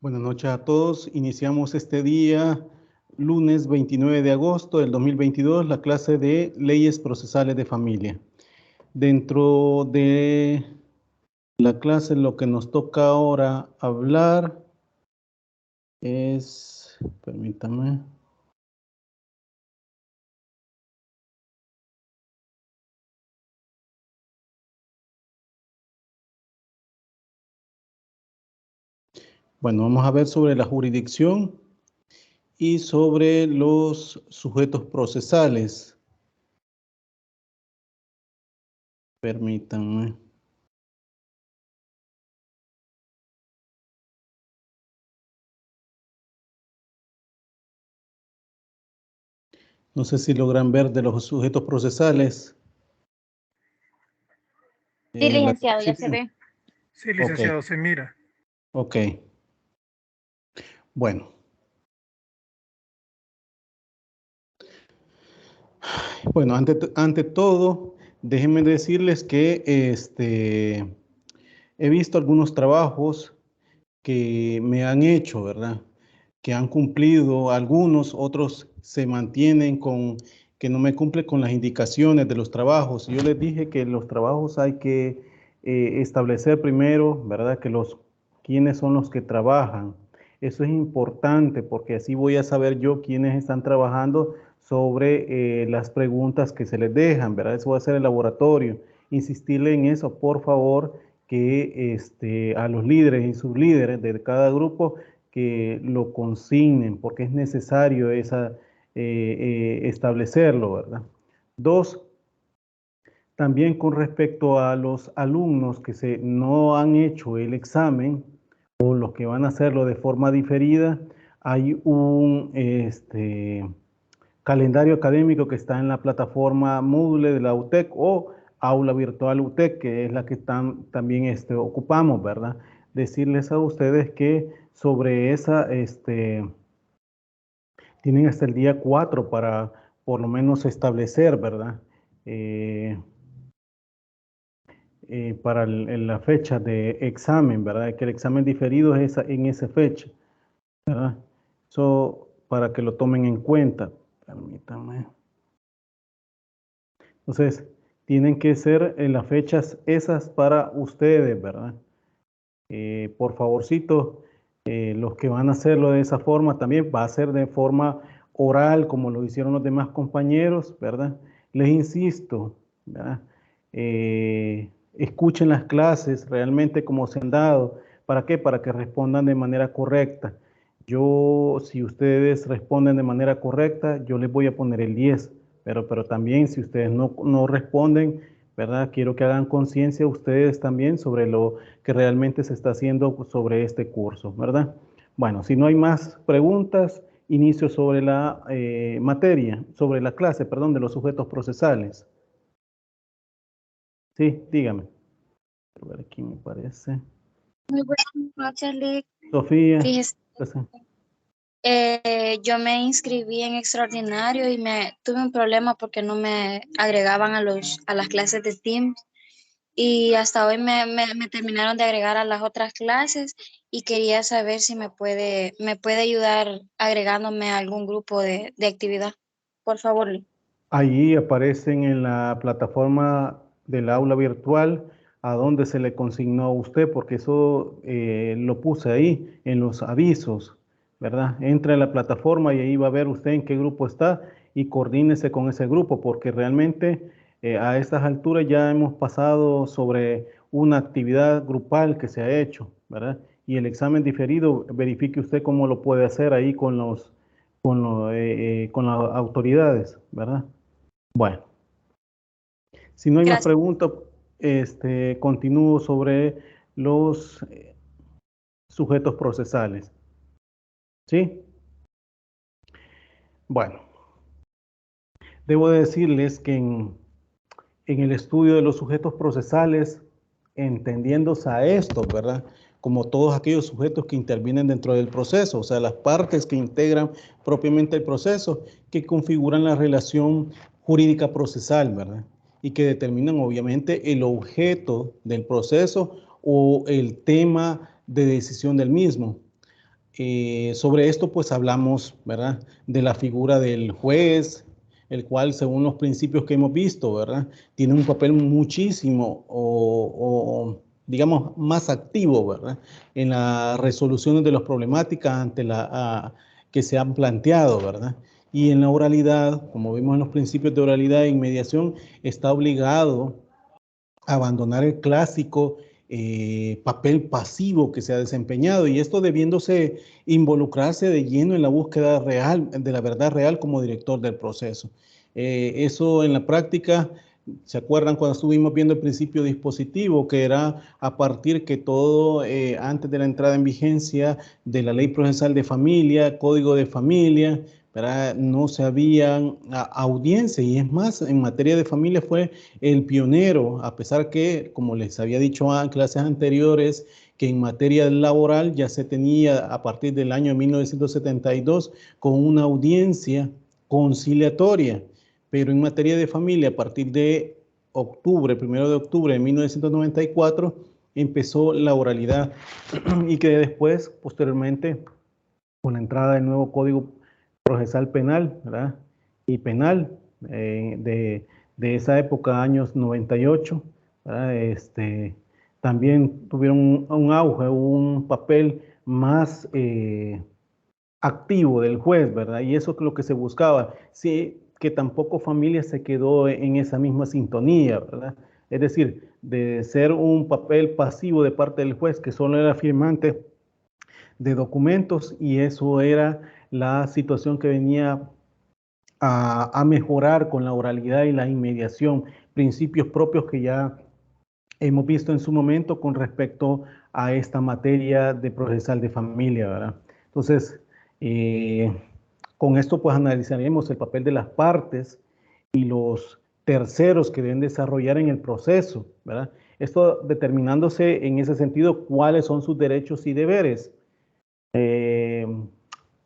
Buenas noches a todos. Iniciamos este día, lunes 29 de agosto del 2022, la clase de Leyes Procesales de Familia. Dentro de la clase, lo que nos toca ahora hablar es, permítame. Bueno, vamos a ver sobre la jurisdicción y sobre los sujetos procesales. Permítanme. No sé si logran ver de los sujetos procesales. Sí, licenciado, ya Sí, se ve. Sí, licenciado, ok. se mira. Ok. Bueno. Bueno, ante todo, déjenme decirles que he visto algunos trabajos que me han hecho, ¿verdad? Que han cumplido algunos, otros se mantienen con que no me cumple con las indicaciones de los trabajos. Yo les dije que los trabajos hay que establecer primero, ¿verdad? Quiénes son los que trabajan. Eso es importante porque así voy a saber yo quiénes están trabajando sobre las preguntas que se les dejan, ¿verdad? Eso va a ser el laboratorio. Insistirle en eso, por favor, que a los líderes y sublíderes de cada grupo que lo consignen, porque es necesario establecerlo, ¿verdad? Dos, también con respecto a los alumnos que no han hecho el examen o los que van a hacerlo de forma diferida, hay un calendario académico que está en la plataforma Moodle de la UTEC o Aula Virtual UTEC, que es la que también ocupamos, ¿verdad? Decirles a ustedes que sobre esa, tienen hasta el día 4 para por lo menos establecer, ¿verdad? Para la fecha de examen, ¿verdad? Que el examen diferido es en esa fecha, ¿verdad? Eso para que lo tomen en cuenta. Permítanme. Entonces, tienen que ser en las fechas esas para ustedes, ¿verdad? Por favorcito, los que van a hacerlo de esa forma también va a ser de forma oral, como lo hicieron los demás compañeros, ¿verdad? Les insisto, ¿verdad? Escuchen las clases realmente como se han dado. ¿Para qué? Para que respondan de manera correcta. Si ustedes responden de manera correcta, yo les voy a poner el 10, pero también si ustedes no responden, ¿verdad? Quiero que hagan conciencia ustedes también sobre lo que realmente se está haciendo sobre este curso, ¿verdad? Bueno, si no hay más preguntas, inicio sobre la materia, sobre la clase, perdón, de los sujetos procesales. Sí, dígame. A ver, aquí me parece. Muy buenas noches, Lick. Sofía. Fíjese, Pues, yo me inscribí en extraordinario y tuve un problema porque no me agregaban a las clases de Teams y hasta hoy me terminaron de agregar a las otras clases y quería saber si me puede ayudar agregándome a algún grupo de actividad. Por favor, Lick. Allí aparecen en la plataforma del aula virtual a dónde se le consignó a usted, porque eso lo puse ahí en los avisos, ¿verdad? Entra en la plataforma y ahí va a ver usted en qué grupo está y coordínese con ese grupo, porque realmente a estas alturas ya hemos pasado sobre una actividad grupal que se ha hecho, ¿verdad? Y el examen diferido, verifique usted cómo lo puede hacer ahí con con las autoridades, ¿verdad? Bueno, si no hay más Gracias. preguntas, continúo sobre los sujetos procesales. ¿Sí? Bueno, debo decirles que en el estudio de los sujetos procesales, entendiéndose a esto, ¿verdad? Como todos aquellos sujetos que intervienen dentro del proceso, o sea, las partes que integran propiamente el proceso, que configuran la relación jurídica procesal, ¿verdad? Y que determinan obviamente el objeto del proceso o el tema de decisión del mismo. Sobre esto, pues hablamos, ¿verdad?, de la figura del juez, el cual, según los principios que hemos visto, ¿verdad?, tiene un papel muchísimo digamos, más activo, ¿verdad?, en la resolución de las problemáticas ante que se han planteado, ¿verdad? Y en la oralidad, como vimos en los principios de oralidad y mediación, está obligado a abandonar el clásico papel pasivo que se ha desempeñado, y esto debiéndose involucrarse de lleno en la búsqueda real, de la verdad real como director del proceso. Eso en la práctica, ¿se acuerdan cuando estuvimos viendo el principio dispositivo, que era a partir que todo, antes de la entrada en vigencia de la Ley Procesal de Familia, Código de Familia, ¿verdad?, no se habían audiencia, y es más, en materia de familia fue el pionero, a pesar que, como les había dicho en clases anteriores, que en materia laboral ya se tenía a partir del año 1972 con una audiencia conciliatoria, pero en materia de familia a partir de octubre, 1 de octubre de 1994, empezó la oralidad y que después, posteriormente, con la entrada del nuevo Código Procesal Penal, ¿verdad?, y penal de esa época, años 98, ¿verdad?, también tuvieron un auge, un papel más activo del juez, ¿verdad? Y eso es lo que se buscaba. Sí, que tampoco familia se quedó en esa misma sintonía, ¿verdad? Es decir, de ser un papel pasivo de parte del juez que solo era firmante de documentos, y eso era la situación que venía a mejorar con la oralidad y la inmediación, principios propios que ya hemos visto en su momento con respecto a esta materia de procesal de familia, ¿verdad? Entonces, con esto pues analizaremos el papel de las partes y los terceros que deben desarrollar en el proceso, ¿verdad? Esto determinándose en ese sentido cuáles son sus derechos y deberes.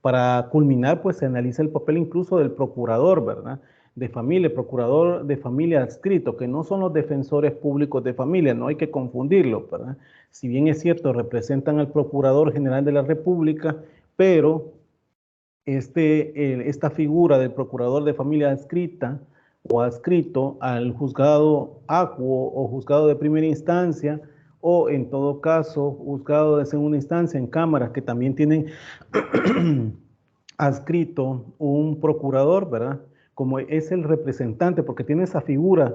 Para culminar, pues se analiza el papel incluso del procurador, ¿verdad?, de familia, procurador de familia adscrito, que no son los defensores públicos de familia, no hay que confundirlo, ¿verdad? Si bien es cierto, representan al Procurador General de la República, pero esta figura del procurador de familia adscrita o adscrito al juzgado acuo o juzgado de primera instancia, o en todo caso juzgado de segunda instancia en cámaras que también tienen adscrito un procurador, ¿verdad?, como es el representante, porque tiene esa figura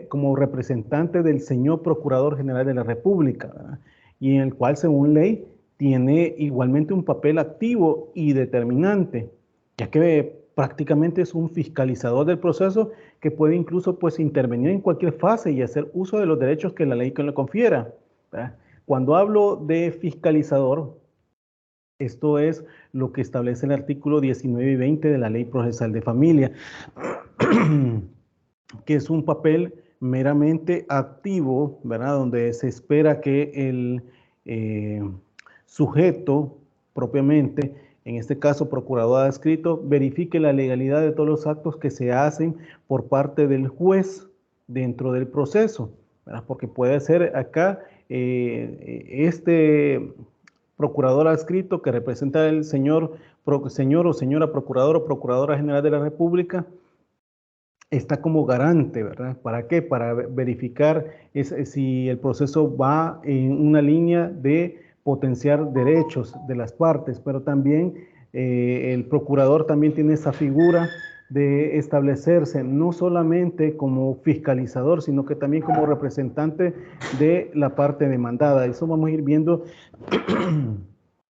como representante del señor Procurador General de la República, ¿verdad?, y en el cual, según ley, tiene igualmente un papel activo y determinante, ya que prácticamente es un fiscalizador del proceso que puede incluso pues intervenir en cualquier fase y hacer uso de los derechos que la ley le confiera, ¿verdad? Cuando hablo de fiscalizador, esto es lo que establece el artículo 19 y 20 de la Ley Procesal de Familia, que es un papel meramente activo, ¿verdad?, donde se espera que el sujeto propiamente, en este caso procurador adscrito, verifique la legalidad de todos los actos que se hacen por parte del juez dentro del proceso, ¿verdad?, porque puede ser acá procurador adscrito que representa el señor o señora procurador o procuradora general de la República, está como garante, ¿verdad? ¿Para qué? Para verificar si el proceso va en una línea de potenciar derechos de las partes, pero también el procurador también tiene esa figura de establecerse no solamente como fiscalizador, sino que también como representante de la parte demandada. Eso vamos a ir viendo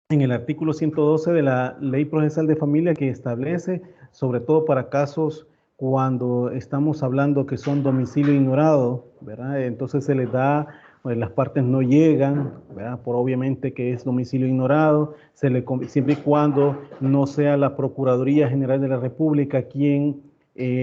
en el artículo 112 de la Ley Procesal de Familia, que establece, sobre todo para casos cuando estamos hablando que son domicilio ignorado, ¿verdad? Entonces se les da, pues las partes no llegan, ¿verdad?, por obviamente que es domicilio ignorado, siempre y cuando no sea la Procuraduría General de la República quien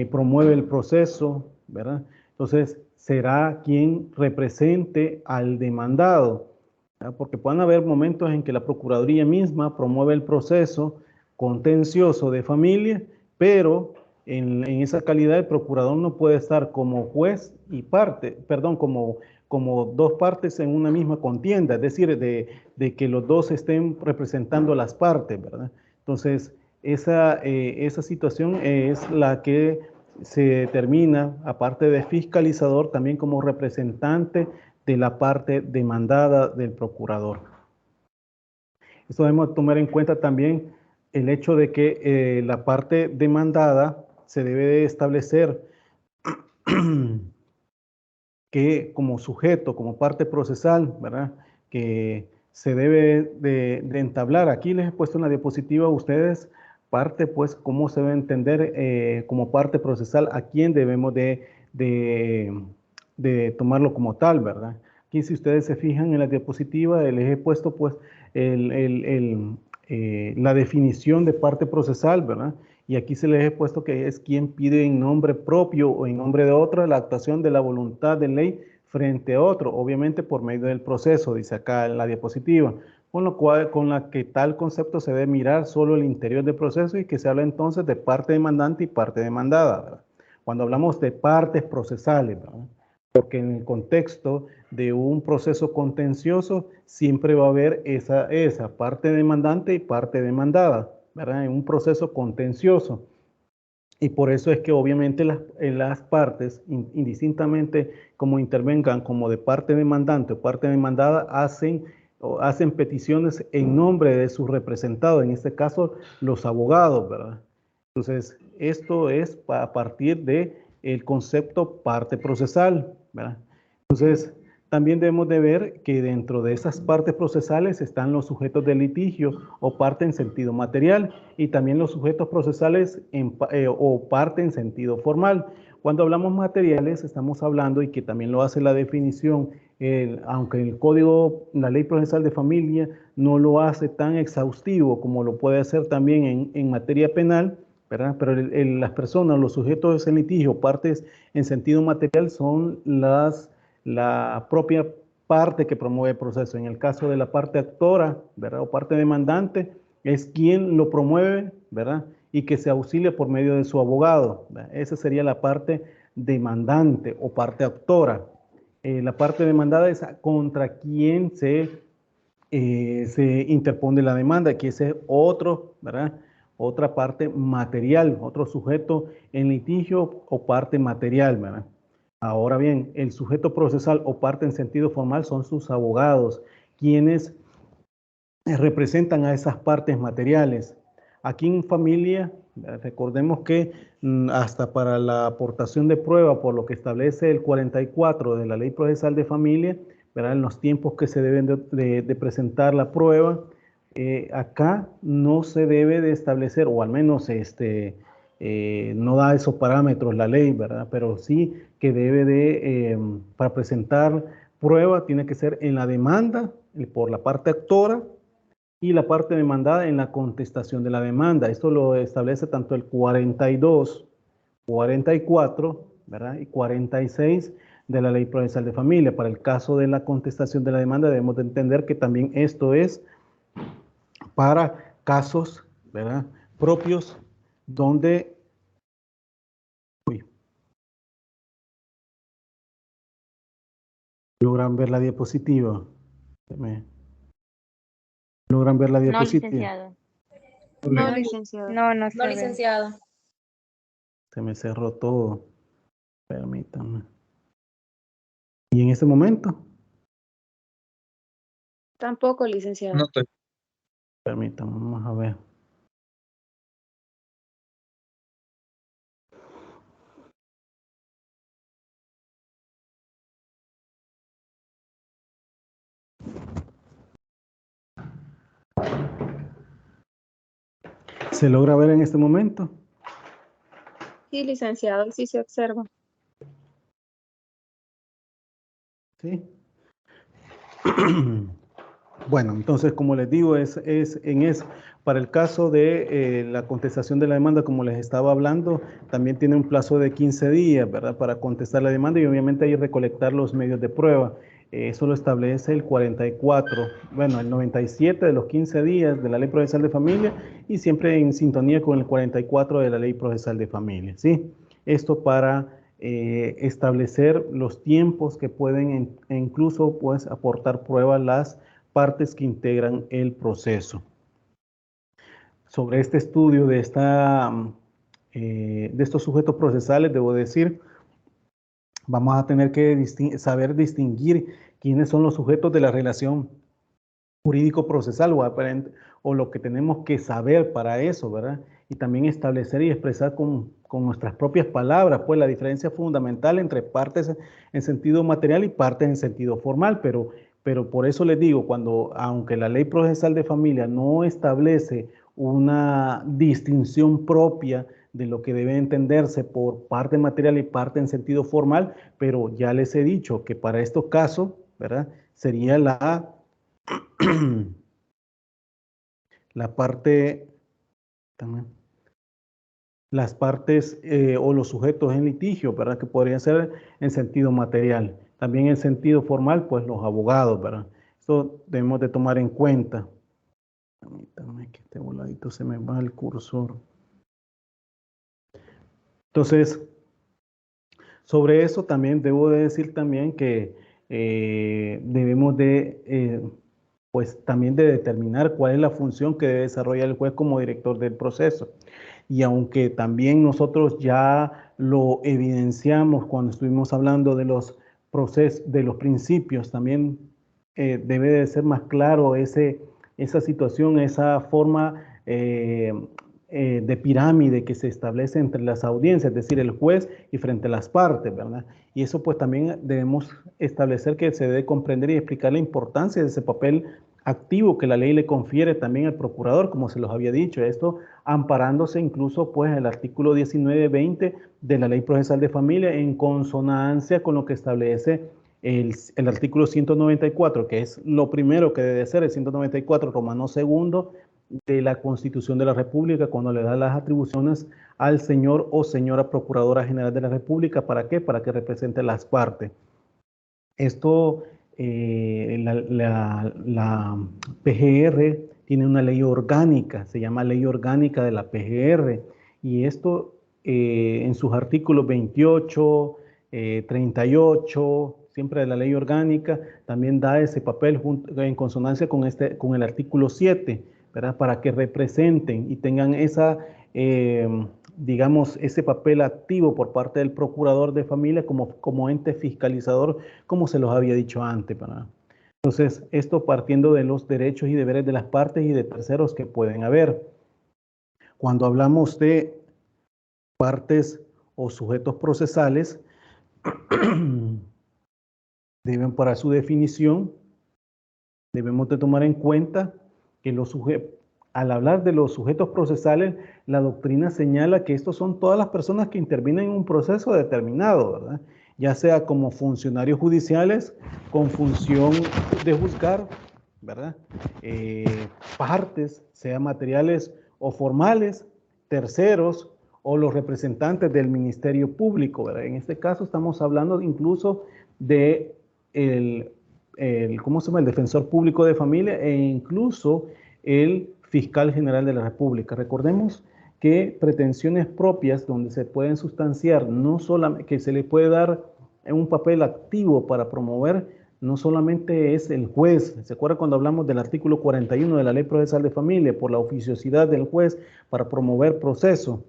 promueve el proceso, ¿verdad? Entonces será quien represente al demandado, ¿verdad?, porque pueden haber momentos en que la Procuraduría misma promueve el proceso contencioso de familia, pero en esa calidad el procurador no puede estar como juez y parte, perdón, como como dos partes en una misma contienda, es decir, de que los dos estén representando las partes, ¿verdad? Entonces, esa situación es la que se determina, aparte de fiscalizador, también como representante de la parte demandada del procurador. Esto debemos tomar en cuenta también el hecho de que la parte demandada se debe de establecer que como sujeto, como parte procesal, ¿verdad? Que se debe de entablar. Aquí les he puesto una diapositiva a ustedes, parte, pues, cómo se debe entender como parte procesal, a quién debemos de tomarlo como tal, ¿verdad? Aquí, si ustedes se fijan en la diapositiva, les he puesto, pues, la definición de parte procesal, ¿verdad? Y aquí se les he puesto que es quien pide en nombre propio o en nombre de otro la actuación de la voluntad de ley frente a otro, obviamente por medio del proceso, dice acá en la diapositiva, con lo cual, con la que tal concepto se debe mirar solo el interior del proceso y que se habla entonces de parte demandante y parte demandada, ¿verdad? Cuando hablamos de partes procesales, ¿verdad? Porque en el contexto de un proceso contencioso siempre va a haber esa parte demandante y parte demandada, ¿verdad? En un proceso contencioso. Y por eso es que obviamente las partes, indistintamente como intervengan como de parte demandante o parte demandada, hacen peticiones en nombre de sus representados, en este caso los abogados, ¿verdad? Entonces, esto es a partir del concepto parte procesal, ¿verdad? Entonces, también debemos de ver que dentro de esas partes procesales están los sujetos de litigio o parte en sentido material y también los sujetos procesales o parte en sentido formal. Cuando hablamos materiales estamos hablando, y que también lo hace la definición, aunque el código, la ley procesal de familia no lo hace tan exhaustivo como lo puede hacer también en materia penal, ¿verdad? Pero las personas, los sujetos en litigio, partes en sentido material son la propia parte que promueve el proceso. En el caso de la parte actora, ¿verdad? O parte demandante, es quien lo promueve, ¿verdad? Y que se auxilia por medio de su abogado, ¿verdad? Esa sería la parte demandante o parte actora. La parte demandada es contra quien se interpone la demanda, que ese es otro, ¿verdad? Otra parte material, otro sujeto en litigio o parte material, ¿verdad? Ahora bien, el sujeto procesal o parte en sentido formal son sus abogados, quienes representan a esas partes materiales. Aquí en familia, recordemos que hasta para la aportación de prueba, por lo que establece el 44 de la Ley Procesal de Familia, ¿verdad? En los tiempos que se deben de presentar la prueba, acá no se debe de establecer, o al menos no da esos parámetros la ley, ¿verdad? Pero sí que debe para presentar prueba, tiene que ser en la demanda, por la parte actora, y la parte demandada en la contestación de la demanda. Esto lo establece tanto el 42, 44, ¿verdad? Y 46 de la Ley Procesal de Familia. Para el caso de la contestación de la demanda, debemos de entender que también esto es para casos, ¿verdad? Propios donde... Uy, ¿logran ver la diapositiva? ¿Logran ver la No, diapositiva? licenciado. No, licenciado. No se No, ve. licenciado. Se me cerró todo. Permítanme. ¿Y en este momento? Tampoco, licenciado. No estoy. Permítanme, vamos a ver. ¿Se logra ver en este momento? Sí, licenciado, sí se observa. Sí. Bueno, entonces, como les digo, para el caso de la contestación de la demanda, como les estaba hablando, también tiene un plazo de 15 días, ¿verdad? Para contestar la demanda y obviamente hay que recolectar los medios de prueba. Eso lo establece el 44, bueno, el 97 de los 15 días de la Ley Procesal de Familia y siempre en sintonía con el 44 de la Ley Procesal de Familia, ¿sí? Esto para establecer los tiempos que pueden e incluso pues aportar pruebas las partes que integran el proceso. Sobre este estudio de estos sujetos procesales, debo decir, vamos a tener que saber distinguir quiénes son los sujetos de la relación jurídico-procesal o lo que tenemos que saber para eso, ¿verdad? Y también establecer y expresar con nuestras propias palabras, pues la diferencia fundamental entre partes en sentido material y partes en sentido formal, pero por eso les digo, aunque la ley procesal de familia no establece una distinción propia de lo que debe entenderse por parte material y parte en sentido formal, pero ya les he dicho que para estos casos, ¿verdad? Sería la parte, también, las partes o los sujetos en litigio, ¿verdad? Que podrían ser en sentido material. También en sentido formal, pues los abogados, ¿verdad? Esto debemos de tomar en cuenta. Permítanme que este voladito se me va el cursor. Entonces, sobre eso también debo de decir también que debemos de, pues también de determinar cuál es la función que debe desarrollar el juez como director del proceso. Y aunque también nosotros ya lo evidenciamos cuando estuvimos hablando de los procesos, de los principios, también debe de ser más claro esa situación, esa forma de pirámide que se establece entre las audiencias, es decir, el juez y frente a las partes, ¿verdad? Y eso pues también debemos establecer que se debe comprender y explicar la importancia de ese papel activo que la ley le confiere también al procurador, como se los había dicho, esto amparándose incluso pues en el artículo 19-20 de la Ley Procesal de Familia en consonancia con lo que establece el artículo 194, que es lo primero que debe ser, el 194 romano segundo de la Constitución de la República, cuando le da las atribuciones al señor o señora Procuradora General de la República. ¿Para qué? Para que represente las partes. Esto, la PGR tiene una ley orgánica, se llama Ley Orgánica de la PGR, y esto en sus artículos 28, 38, siempre de la ley orgánica, también da ese papel en consonancia con el artículo 7, ¿verdad? Para que representen y tengan digamos, ese papel activo por parte del procurador de familia como ente fiscalizador, como se los había dicho antes, ¿verdad? Entonces, esto partiendo de los derechos y deberes de las partes y de terceros que pueden haber. Cuando hablamos de partes o sujetos procesales, deben para su definición, debemos de tomar en cuenta que al hablar de los sujetos procesales, la doctrina señala que estos son todas las personas que intervienen en un proceso determinado, ¿verdad? Ya sea como funcionarios judiciales, con función de juzgar, ¿verdad? Partes, sea materiales o formales, terceros o los representantes del Ministerio Público, ¿verdad? En este caso estamos hablando incluso de ¿cómo se llama? El defensor público de familia e incluso el fiscal general de la República. Recordemos que pretensiones propias donde se pueden sustanciar, no solamente que se le puede dar un papel activo para promover, no solamente es el juez. ¿Se acuerda cuando hablamos del artículo 41 de la Ley Procesal de Familia por la oficiosidad del juez para promover proceso?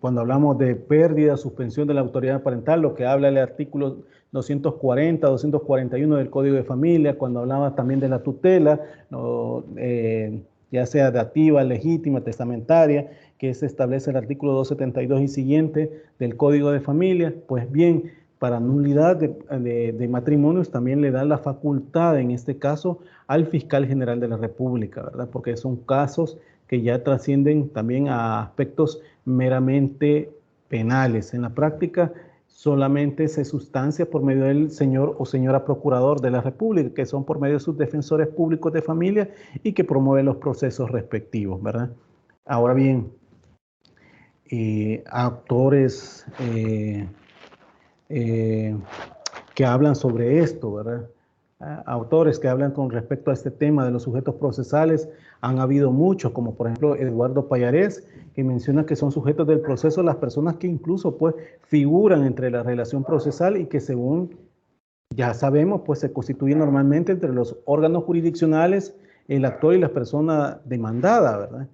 Cuando hablamos de pérdida, suspensión de la autoridad parental, lo que habla el artículo 240, 241 del Código de Familia, cuando hablaba también de la tutela, ya sea dativa, legítima, testamentaria, que se establece el artículo 272 y siguiente del Código de Familia, pues bien, para nulidad de matrimonios también le da la facultad, en este caso, al fiscal general de la República, ¿verdad? Porque son casos que ya trascienden también a aspectos meramente penales. En la práctica solamente se sustancia por medio del señor o señora procurador de la República, que son por medio de sus defensores públicos de familia y que promueven los procesos respectivos, ¿verdad? Ahora bien, autores que hablan sobre esto, ¿verdad? autores que hablan con respecto a este tema de los sujetos procesales. Han habido muchos, como por ejemplo Eduardo Payarés, que menciona que son sujetos del proceso las personas que incluso pues figuran entre la relación procesal y que según ya sabemos pues se constituyen normalmente entre los órganos jurisdiccionales, el actor y la persona demandada, ¿verdad?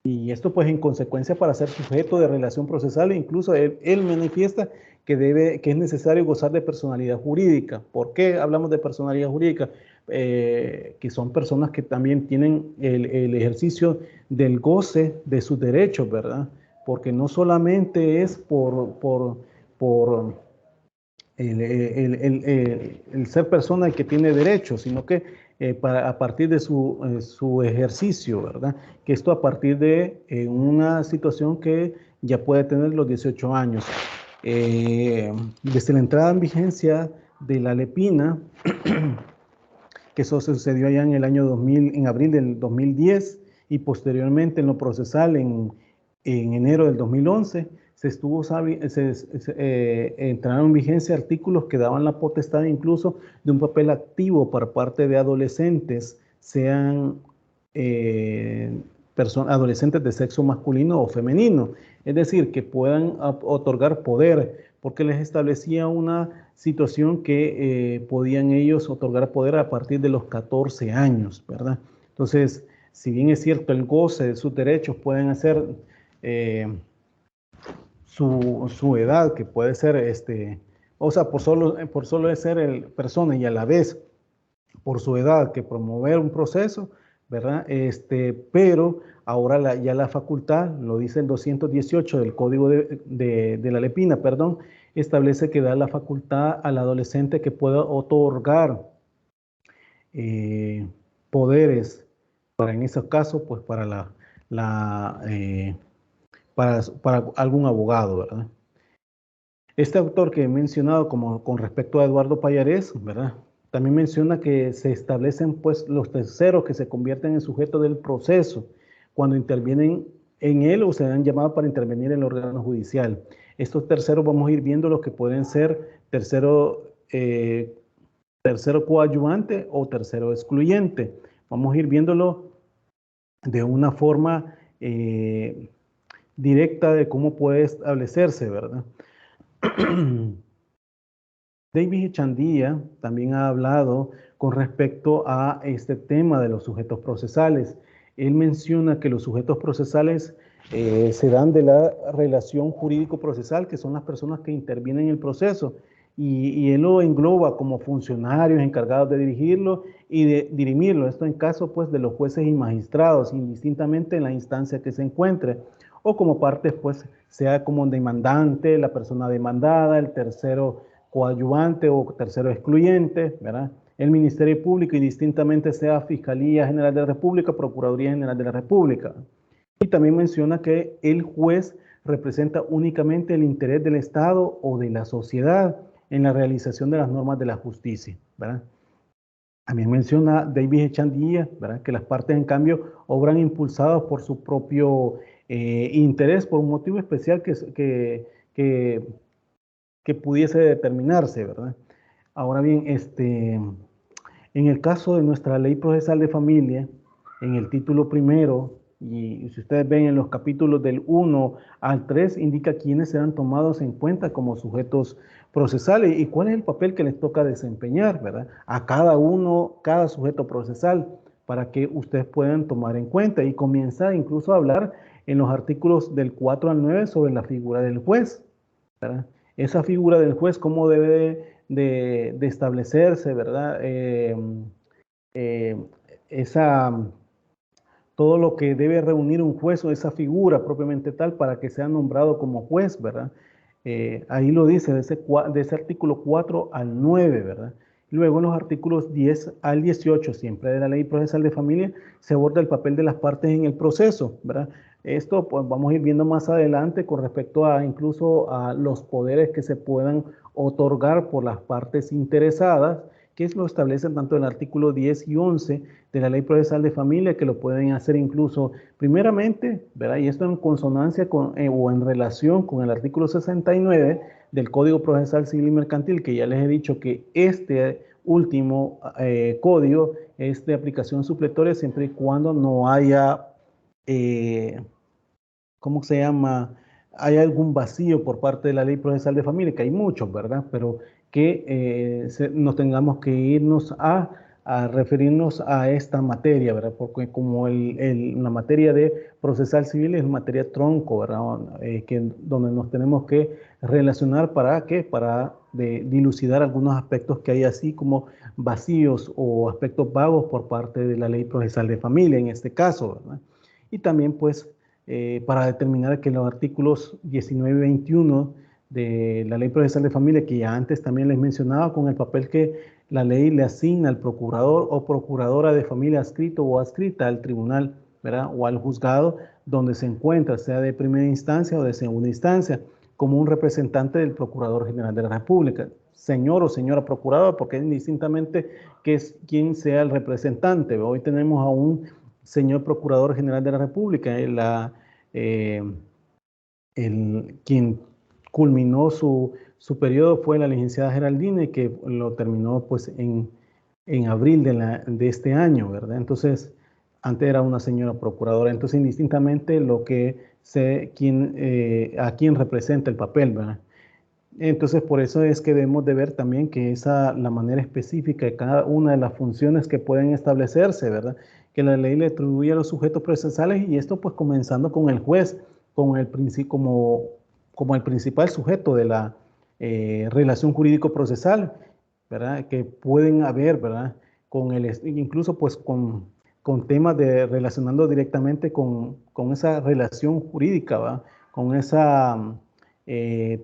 Y esto pues en consecuencia para ser sujeto de relación procesal, incluso él manifiesta que es necesario gozar de personalidad jurídica. ¿Por qué hablamos de personalidad jurídica? Que son personas que también tienen el ejercicio del goce de sus derechos, ¿verdad? Porque no solamente es por el ser persona que tiene derechos, sino que a partir de su ejercicio, ¿verdad? Que esto a partir de una situación que ya puede tener los 18 años. Desde la entrada en vigencia de la Lepina, que eso sucedió allá en el año 2000, en abril del 2010, y posteriormente en lo procesal en enero del 2011, entraron en vigencia artículos que daban la potestad incluso de un papel activo por parte de adolescentes, sean adolescentes de sexo masculino o femenino, es decir, que puedan otorgar poder, porque les establecía una situación que podían ellos otorgar poder a partir de los 14 años, ¿verdad? Entonces, si bien es cierto el goce de sus derechos pueden hacer su edad, que puede ser, o sea, por solo ser el persona y a la vez por su edad que promover un proceso, ¿verdad? Pero ahora ya la facultad, lo dice el 218 del Código de la Lepina, perdón, establece que da la facultad al adolescente que pueda otorgar poderes para, en esos casos, pues para para algún abogado, ¿verdad? Este autor que he mencionado como con respecto a Eduardo Payarés, ¿verdad? También menciona que se establecen pues los terceros que se convierten en sujetos del proceso cuando intervienen en él o se dan llamado para intervenir en el órgano judicial. Estos terceros vamos a ir viendo los que pueden ser tercero coadyuvante o tercero excluyente. Vamos a ir viéndolo de una forma directa de cómo puede establecerse, ¿verdad? David Echandía también ha hablado con respecto a este tema de los sujetos procesales. Él menciona que los sujetos procesales se dan de la relación jurídico-procesal, que son las personas que intervienen en el proceso, y él lo engloba como funcionarios encargados de dirigirlo y de dirimirlo. Esto en caso pues de los jueces y magistrados, indistintamente en la instancia que se encuentre, o como parte pues sea como demandante, la persona demandada, el tercero coadyuvante o tercero excluyente, ¿verdad? El Ministerio Público, indistintamente sea Fiscalía General de la República, Procuraduría General de la República. Y también menciona que el juez representa únicamente el interés del Estado o de la sociedad en la realización de las normas de la justicia, ¿verdad? También menciona David Echandía, ¿verdad? Que las partes, en cambio, obran impulsadas por su propio interés, por un motivo especial que pudiese determinarse, ¿verdad? Ahora bien, en el caso de nuestra ley procesal de familia, en el título primero, y si ustedes ven en los capítulos del 1 al 3, indica quiénes serán tomados en cuenta como sujetos procesales y cuál es el papel que les toca desempeñar, ¿verdad? A cada uno, cada sujeto procesal, para que ustedes puedan tomar en cuenta. Y comienza incluso a hablar en los artículos del 4 al 9 sobre la figura del juez, ¿verdad? Esa figura del juez, cómo debe de establecerse, ¿verdad? Todo lo que debe reunir un juez o esa figura propiamente tal para que sea nombrado como juez, ¿verdad? Ahí lo dice, de ese artículo 4 al 9, ¿verdad? Luego en los artículos 10 al 18, siempre de la Ley Procesal de Familia, se aborda el papel de las partes en el proceso, ¿verdad? Esto pues vamos a ir viendo más adelante con respecto a incluso a los poderes que se puedan otorgar por las partes interesadas, que lo establecen tanto el artículo 10 y 11 de la Ley Procesal de Familia, que lo pueden hacer incluso primeramente, ¿verdad? Y esto en consonancia con, o en relación con el artículo 69 del Código Procesal Civil y Mercantil, que ya les he dicho que último código es de aplicación supletoria siempre y cuando no haya, ¿cómo se llama? Hay algún vacío por parte de la Ley Procesal de Familia, que hay muchos, ¿verdad? Pero que nos tengamos que irnos a referirnos a esta materia, ¿verdad? Porque como la materia de procesal civil es materia tronco, ¿verdad? Donde nos tenemos que relacionar para ¿qué? Para dilucidar algunos aspectos que hay así como vacíos o aspectos vagos por parte de la Ley Procesal de Familia, en este caso, ¿verdad? Y también, pues, para determinar que los artículos 19 y 21 de la Ley Procesal de Familia, que ya antes también les mencionaba, con el papel que la ley le asigna al procurador o procuradora de familia adscrito o adscrita al tribunal, ¿verdad? O al juzgado donde se encuentra, sea de primera instancia o de segunda instancia, como un representante del Procurador General de la República. Señor o señora procuradora, porque es indistintamente que es quien sea el representante. Hoy tenemos a un señor Procurador General de la República, quien culminó su periodo fue la licenciada Geraldine, que lo terminó pues en abril de este año, ¿verdad? Entonces, antes era una señora procuradora, entonces indistintamente a quién representa el papel, ¿verdad? Entonces, por eso es que debemos de ver también que la manera específica de cada una de las funciones que pueden establecerse, ¿verdad? Que la ley le atribuye a los sujetos procesales y esto pues comenzando con el juez, como el principal sujeto de la relación jurídico-procesal, ¿verdad? Que pueden haber, ¿verdad? Incluso pues con temas relacionando directamente con esa relación jurídica, ¿verdad? Con esa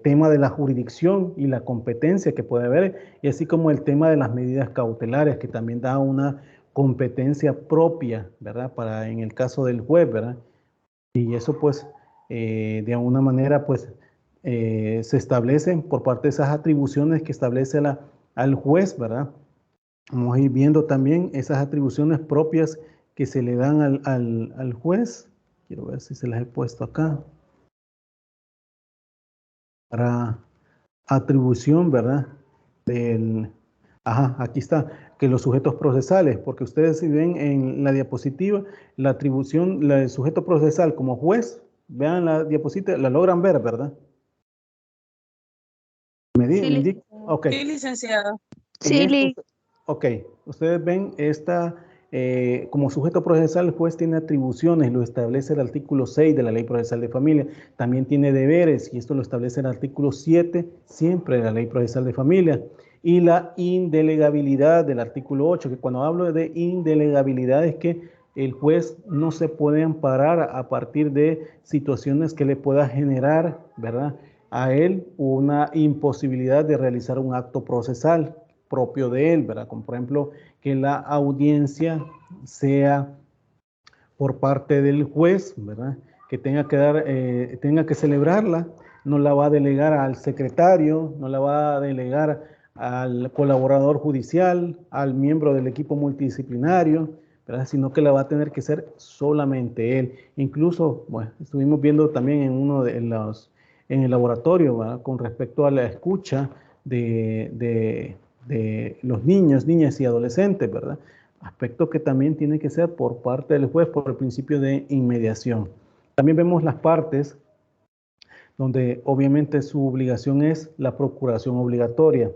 tema de la jurisdicción y la competencia que puede haber, y así como el tema de las medidas cautelares, que también da una competencia propia, ¿verdad? En el caso del juez, ¿verdad? Y eso pues de alguna manera pues se establecen por parte de esas atribuciones que establece al juez, ¿verdad? Vamos a ir viendo también esas atribuciones propias que se le dan al juez. Quiero ver si se las he puesto acá. Para atribución, ¿verdad? Aquí está, que los sujetos procesales, porque ustedes si ven en la diapositiva, la atribución, del sujeto procesal como juez, vean la diapositiva, la logran ver, ¿verdad? Sí, Ok. Sí, licenciado. Sí, Ok, ustedes ven como sujeto procesal, el juez tiene atribuciones, lo establece el artículo 6 de la Ley Procesal de Familia, también tiene deberes, y esto lo establece el artículo 7, siempre de la Ley Procesal de Familia, y la indelegabilidad del artículo 8, que cuando hablo de indelegabilidad es que el juez no se puede amparar a partir de situaciones que le pueda generar, ¿verdad?, a él una imposibilidad de realizar un acto procesal propio de él, ¿verdad? Como por ejemplo que la audiencia sea por parte del juez, ¿verdad? Que tenga que celebrarla, no la va a delegar al secretario, no la va a delegar al colaborador judicial, al miembro del equipo multidisciplinario, ¿verdad? Sino que la va a tener que ser solamente él. Incluso, bueno, estuvimos viendo también en el laboratorio, ¿verdad? Con respecto a la escucha de los niños, niñas y adolescentes, ¿verdad? Aspecto que también tiene que ser por parte del juez por el principio de inmediación. También vemos las partes donde obviamente su obligación es la procuración obligatoria,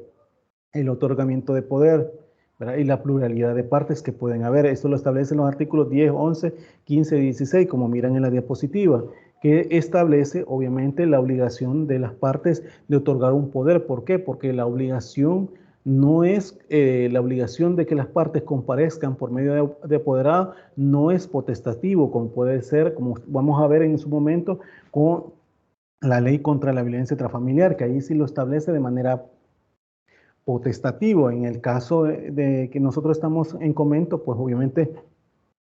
el otorgamiento de poder, ¿verdad? Y la pluralidad de partes que pueden haber. Esto lo establecen los artículos 10, 11, 15 y 16, como miran en la diapositiva, que establece obviamente la obligación de las partes de otorgar un poder. ¿Por qué? Porque la obligación no es la obligación de que las partes comparezcan por medio de apoderado, no es potestativo, como puede ser, como vamos a ver en su momento, con la ley contra la violencia intrafamiliar, que ahí sí lo establece de manera potestativo. En el caso de que nosotros estamos en comento, pues obviamente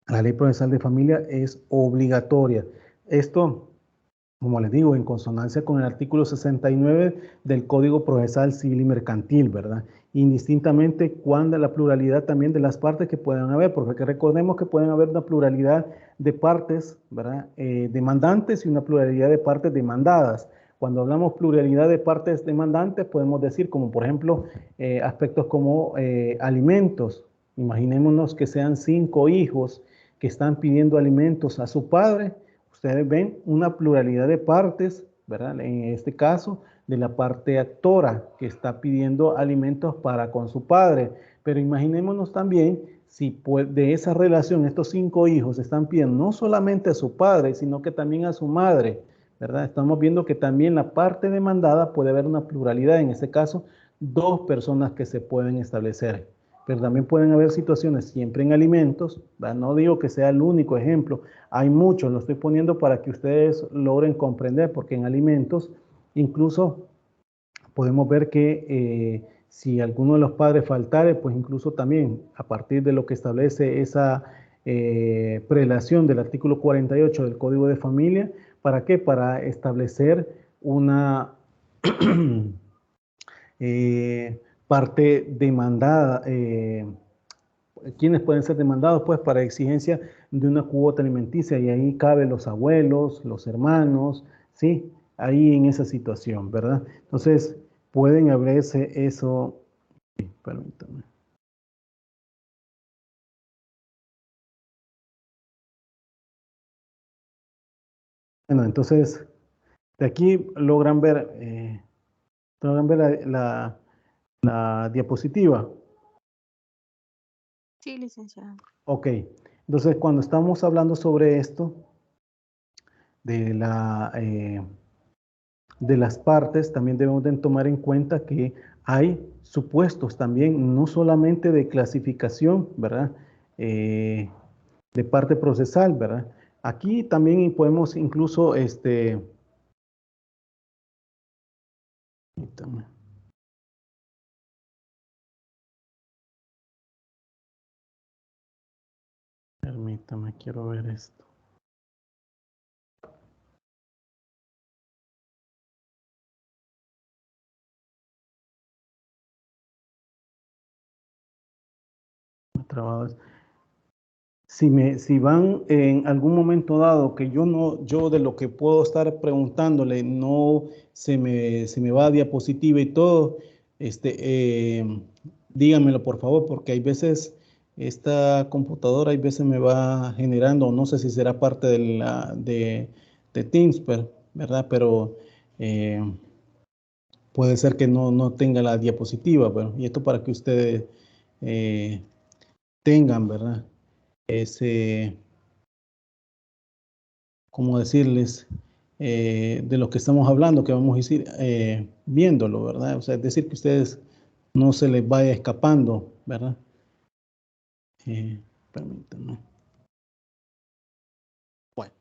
la ley procesal de familia es obligatoria. Esto, como les digo, en consonancia con el artículo 69 del Código Procesal Civil y Mercantil, ¿verdad? Indistintamente cuando la pluralidad también de las partes que puedan haber, porque recordemos que pueden haber una pluralidad de partes, ¿verdad? Demandantes y una pluralidad de partes demandadas. Cuando hablamos pluralidad de partes demandantes, podemos decir como, por ejemplo, aspectos como alimentos. Imaginémonos que sean 5 hijos que están pidiendo alimentos a su padre. Ustedes ven una pluralidad de partes, ¿verdad? En este caso, de la parte actora que está pidiendo alimentos para con su padre. Pero imaginémonos también si de esa relación estos 5 hijos están pidiendo no solamente a su padre, sino que también a su madre, ¿verdad? Estamos viendo que también la parte demandada puede haber una pluralidad, en este caso, 2 personas que se pueden establecer. Pero también pueden haber situaciones siempre en alimentos, ¿verdad? No digo que sea el único ejemplo, hay muchos, lo estoy poniendo para que ustedes logren comprender, porque en alimentos incluso podemos ver que si alguno de los padres faltare, pues incluso también a partir de lo que establece esa prelación del artículo 48 del Código de Familia, ¿para qué? Para establecer una parte demandada, quienes pueden ser demandados pues para exigencia de una cuota alimenticia, y ahí caben los abuelos, los hermanos, ¿sí? Ahí en esa situación, ¿verdad? Entonces, pueden abrirse eso, sí, permítame. Bueno, entonces, de aquí logran ver la diapositiva. Sí, licenciada. Ok, entonces cuando estamos hablando sobre esto, de de las partes, también debemos de tomar en cuenta que hay supuestos también, no solamente de clasificación, ¿verdad? De parte procesal, ¿verdad? Aquí también podemos incluso, permítame, quiero ver esto. Trabado. Si van en algún momento dado que yo de lo que puedo estar preguntándole no se me va a diapositiva y todo, díganmelo por favor, porque hay veces esta computadora hay veces me va generando, no sé si será parte de Teams, ¿verdad? Pero puede ser que no tenga la diapositiva, bueno, y esto para que ustedes tengan, ¿verdad? Ese, ¿cómo decirles? De lo que estamos hablando, que vamos a ir viéndolo, ¿verdad? O sea, es decir, que ustedes no se les vaya escapando, ¿verdad? Permítanme. Bueno.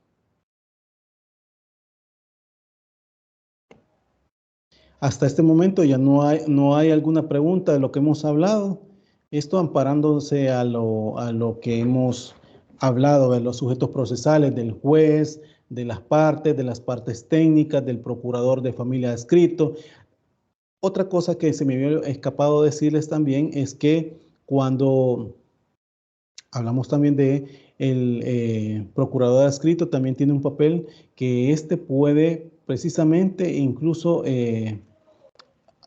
Hasta este momento ya no hay alguna pregunta de lo que hemos hablado. Esto amparándose a lo que hemos hablado de los sujetos procesales, del juez, de las partes técnicas, del procurador de familia adscrito. Otra cosa que se me había escapado decirles también es que cuando hablamos también de el procurador adscrito, también tiene un papel que puede precisamente incluso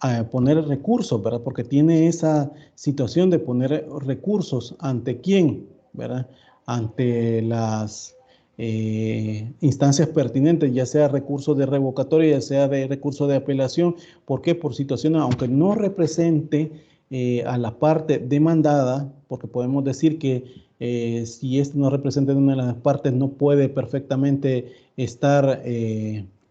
a poner recursos, ¿verdad? Porque tiene esa situación de poner recursos ante quién, ¿verdad? Ante las instancias pertinentes, ya sea recursos de revocatoria, ya sea de recursos de apelación. ¿Por qué? Por situaciones, aunque no represente a la parte demandada, porque podemos decir que si no representa una de las partes, no puede perfectamente estar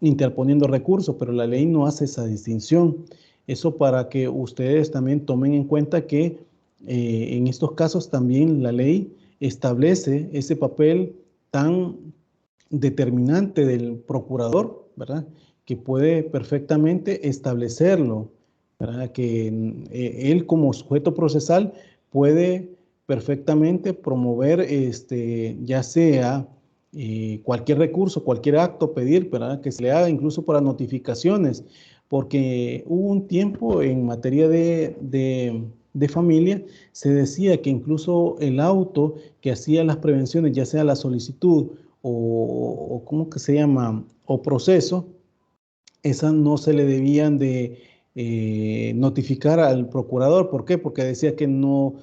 interponiendo recursos, pero la ley no hace esa distinción. Eso para que ustedes también tomen en cuenta que en estos casos también la ley establece ese papel tan determinante del procurador, ¿verdad? Que puede perfectamente establecerlo, ¿verdad? Que él como sujeto procesal puede perfectamente promover, ya sea cualquier recurso, cualquier acto, pedir, ¿verdad? Que se le haga incluso para notificaciones, porque hubo un tiempo en materia de familia, se decía que incluso el auto que hacía las prevenciones, ya sea la solicitud o ¿cómo que se llama? O proceso, esas no se le debían de notificar al procurador. ¿Por qué? Porque decía que no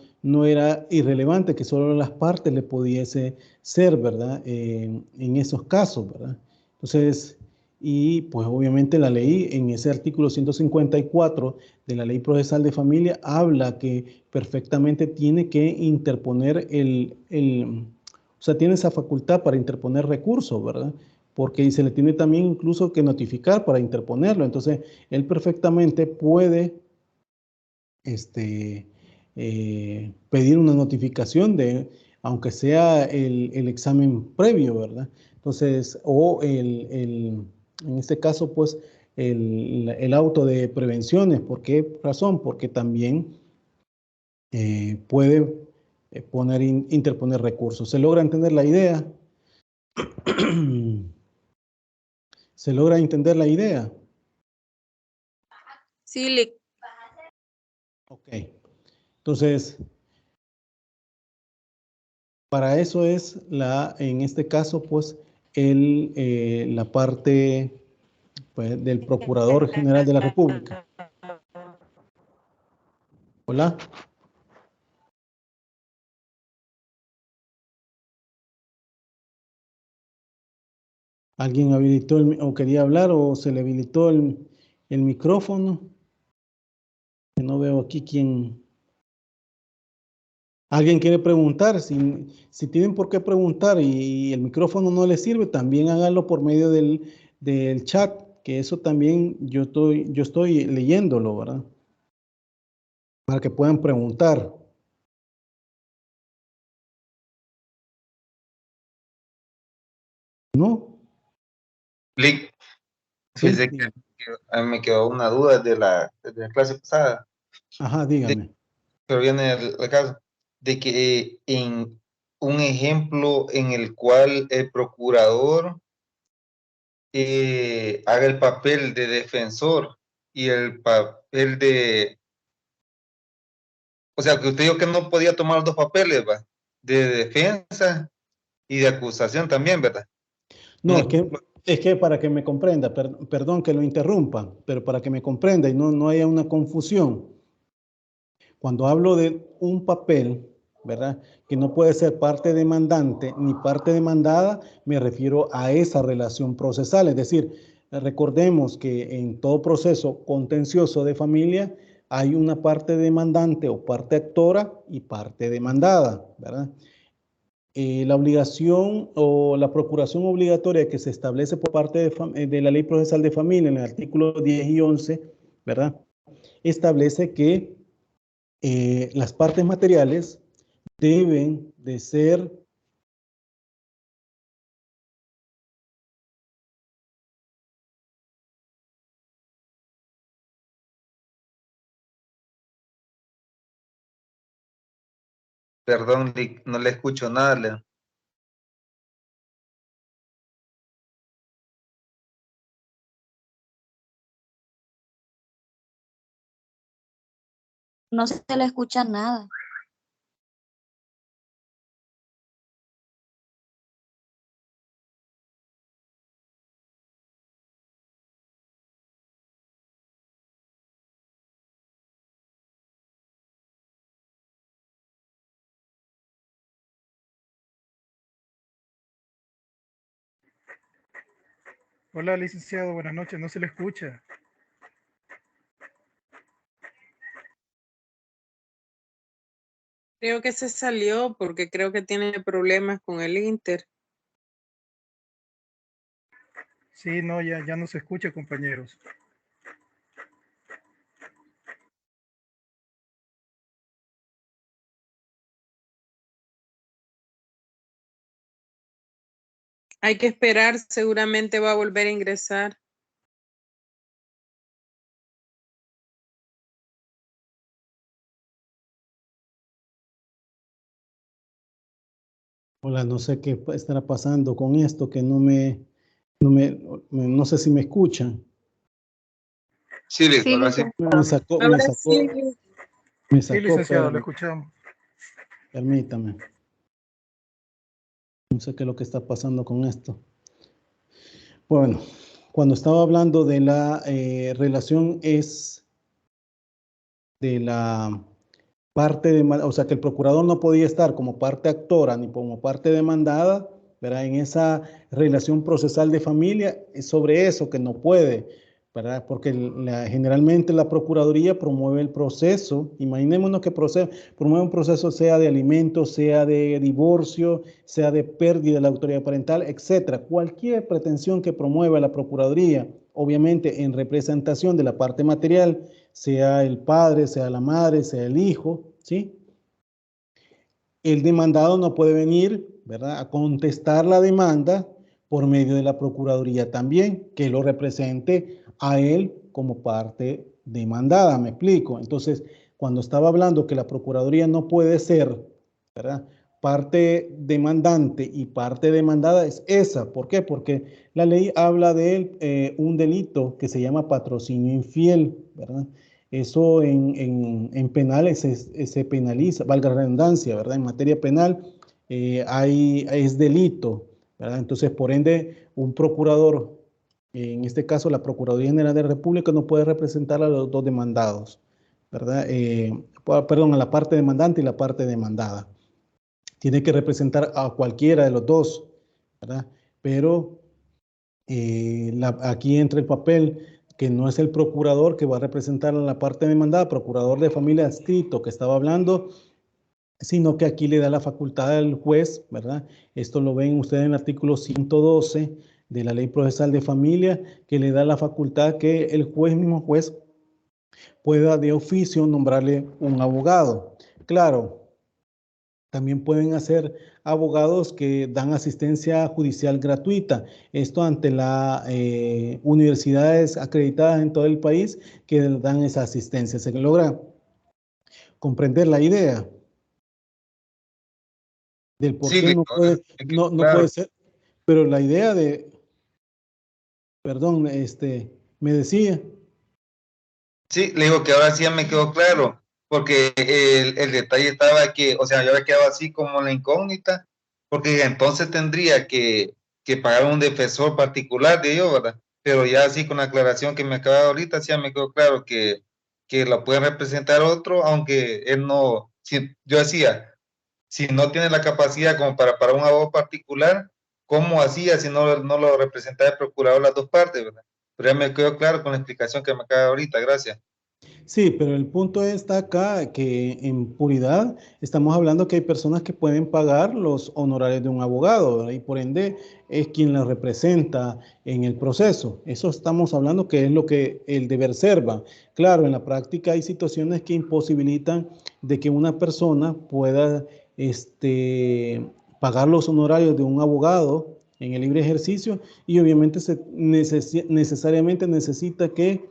era irrelevante, que solo las partes le pudiese ser, ¿verdad? En esos casos, ¿verdad? Entonces, y pues obviamente la ley en ese artículo 154 de la Ley Procesal de Familia habla que perfectamente tiene que interponer o sea, tiene esa facultad para interponer recursos, ¿verdad? Porque se le tiene también incluso que notificar para interponerlo. Entonces, él perfectamente puede pedir una notificación de, aunque sea el examen previo, ¿verdad? Entonces, o en este caso, pues, el auto de prevenciones. ¿Por qué razón? Porque también puede interponer recursos. ¿Se logra entender la idea? ¿Se logra entender la idea? Sí, Ok. Entonces, para eso es en este caso, pues, la parte pues, del Procurador General de la República. Hola. ¿Alguien habilitó o quería hablar o se le habilitó el micrófono? Que no veo aquí quién. ¿Alguien quiere preguntar? Si tienen por qué preguntar y el micrófono no les sirve, también háganlo por medio del chat, que eso también yo estoy leyéndolo, ¿verdad? Para que puedan preguntar. ¿No? Lick, Sí. fíjese que a mí me quedó una duda de la clase pasada, Ajá, dígame. pero viene el caso de que en un ejemplo en el cual el procurador haga el papel de defensor y el papel o sea, que usted dijo que no podía tomar los dos papeles, ¿va? De defensa y de acusación también, ¿verdad? No, es que para que me comprenda, perdón que lo interrumpa, pero para que me comprenda y no haya una confusión. Cuando hablo de un papel, ¿verdad? Que no puede ser parte demandante ni parte demandada, me refiero a esa relación procesal. Es decir, recordemos que en todo proceso contencioso de familia hay una parte demandante o parte actora y parte demandada, ¿verdad? La obligación o la procuración obligatoria que se establece por parte de la Ley Procesal de Familia en el artículo 10 y 11, ¿verdad? Establece que las partes materiales deben de ser Perdón, Lick, no le escucho nada, No se le escucha nada. Hola, licenciado, buenas noches, no se le escucha. creo que se salió porque creo que tiene problemas con el Inter. Sí, no, ya no se escucha, compañeros. Hay que esperar, seguramente va a volver a ingresar. hola, no sé qué estará pasando con esto, que no sé si me escuchan. Sí, Lick, Sí, ahora sí. Me sacó, me Ahora sacó, sí, me Sí, sacó, licenciado, le escuchamos. permítame. No sé qué es lo que está pasando con esto. Bueno, cuando estaba hablando de la relación es de la parte de, o sea, que el procurador no podía estar como parte actora ni como parte demandada, ¿verdad? En esa relación procesal de familia, es sobre eso que no puede, ¿verdad? Porque generalmente la Procuraduría promueve el proceso. Imaginémonos que promueve un proceso, sea de alimentos, sea de divorcio, sea de pérdida de la autoridad parental, etcétera. Cualquier pretensión que promueva la Procuraduría, obviamente en representación de la parte material, sea el padre, sea la madre, sea el hijo, ¿sí? El demandado no puede venir, ¿verdad?, a contestar la demanda por medio de la Procuraduría también, que lo represente a él como parte demandada, ¿me explico? Entonces, cuando estaba hablando que la Procuraduría no puede ser, ¿verdad?, parte demandante y parte demandada, es esa. ¿Por qué? Porque la ley habla de un delito que se llama patrocinio infiel, ¿verdad? Eso en penales se penaliza, valga la redundancia, ¿verdad? En materia penal es delito, ¿verdad? Entonces, por ende, un procurador, en este caso la Procuraduría General de la República, no puede representar a los dos demandados, ¿verdad? Perdón, a la parte demandante y la parte demandada. Tiene que representar a cualquiera de los dos, ¿verdad? Pero aquí entra el papel que no es el procurador que va a representar a la parte demandada, procurador de familia adscrito que estaba hablando, sino que aquí le da la facultad al juez, ¿verdad? Esto lo ven ustedes en el artículo 112 de la Ley Procesal de Familia, que le da la facultad que el mismo juez, pueda de oficio nombrarle un abogado. Claro, también pueden hacer abogados que dan asistencia judicial gratuita. Esto ante las universidades acreditadas en todo el país que dan esa asistencia. ¿Se logra comprender la idea del por Sí, qué no puede, no claro. puede ser? Pero la idea de, perdón, me decía. Sí, le digo que ahora sí ya me quedó claro, porque el detalle estaba que, o sea, yo había quedado así como la incógnita, porque entonces tendría que pagar un defensor particular de ellos, ¿verdad? Pero ya así con la aclaración que me acaba de dar ahorita, sí ya me quedó claro que lo puede representar otro, aunque él no, si, yo decía, si no tiene la capacidad como para un abogado particular, ¿cómo hacía si no lo representaba el procurador las dos partes, ¿verdad? Pero ya me quedó claro con la explicación que me acaba de dar ahorita, gracias. Sí, pero el punto está acá que en puridad estamos hablando que hay personas que pueden pagar los honorarios de un abogado, ¿verdad? Y por ende es quien la representa en el proceso. Eso estamos hablando que es lo que el deber ser va. Claro, en la práctica hay situaciones que imposibilitan de que una persona pueda pagar los honorarios de un abogado en el libre ejercicio y obviamente necesariamente necesita que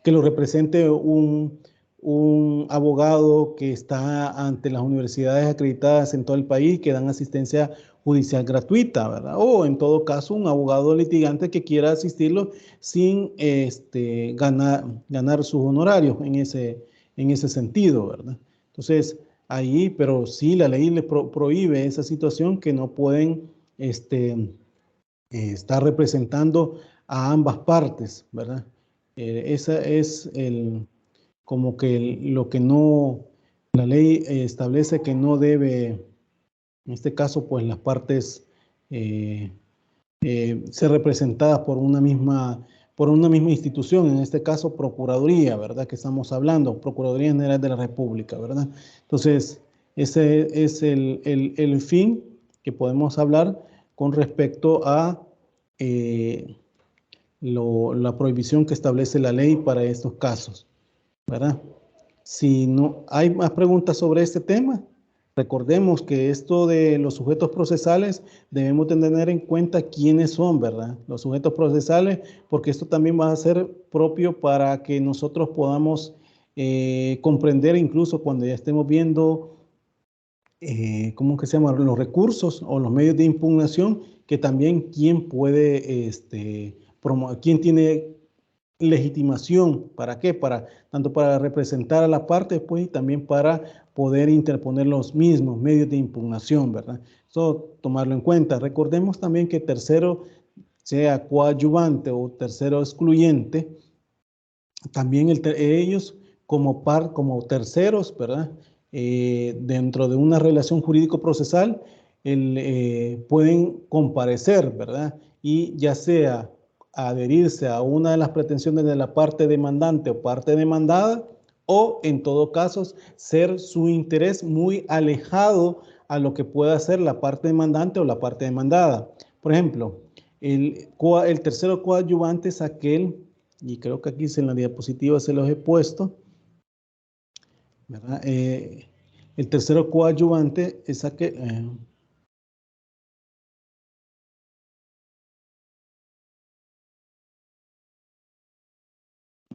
lo represente un abogado que está ante las universidades acreditadas en todo el país que dan asistencia judicial gratuita, ¿verdad? O en todo caso un abogado litigante que quiera asistirlo sin ganar sus honorarios en ese sentido, ¿verdad? Entonces, ahí, pero sí la ley le prohíbe esa situación que no pueden estar representando a ambas partes, ¿verdad? Esa es como que lo que no, la ley establece que no debe, en este caso, pues las partes ser representadas por una misma institución, en este caso Procuraduría, ¿verdad? Que estamos hablando, Procuraduría General de la República, ¿verdad? Entonces, ese es el fin que podemos hablar con respecto a la prohibición que establece la ley para estos casos, ¿verdad? Si no hay más preguntas sobre este tema, recordemos que esto de los sujetos procesales debemos tener en cuenta quiénes son, ¿verdad? Los sujetos procesales, porque esto también va a ser propio para que nosotros podamos comprender incluso cuando ya estemos viendo ¿cómo que se llama? Los recursos o los medios de impugnación, que también quién puede, quién tiene legitimación, ¿para qué? Tanto para representar a la parte, pues, y también para poder interponer los mismos medios de impugnación, ¿verdad? Eso tomarlo en cuenta. Recordemos también que tercero sea coadyuvante o tercero excluyente, también ellos como terceros, ¿verdad? Dentro de una relación jurídico-procesal, pueden comparecer, ¿verdad? Y ya sea adherirse a una de las pretensiones de la parte demandante o parte demandada, o en todo caso ser su interés muy alejado a lo que pueda ser la parte demandante o la parte demandada. Por ejemplo, el tercero coadyuvante es aquel, y creo que aquí en la diapositiva se los he puesto, ¿verdad? El tercero coadyuvante es aquel...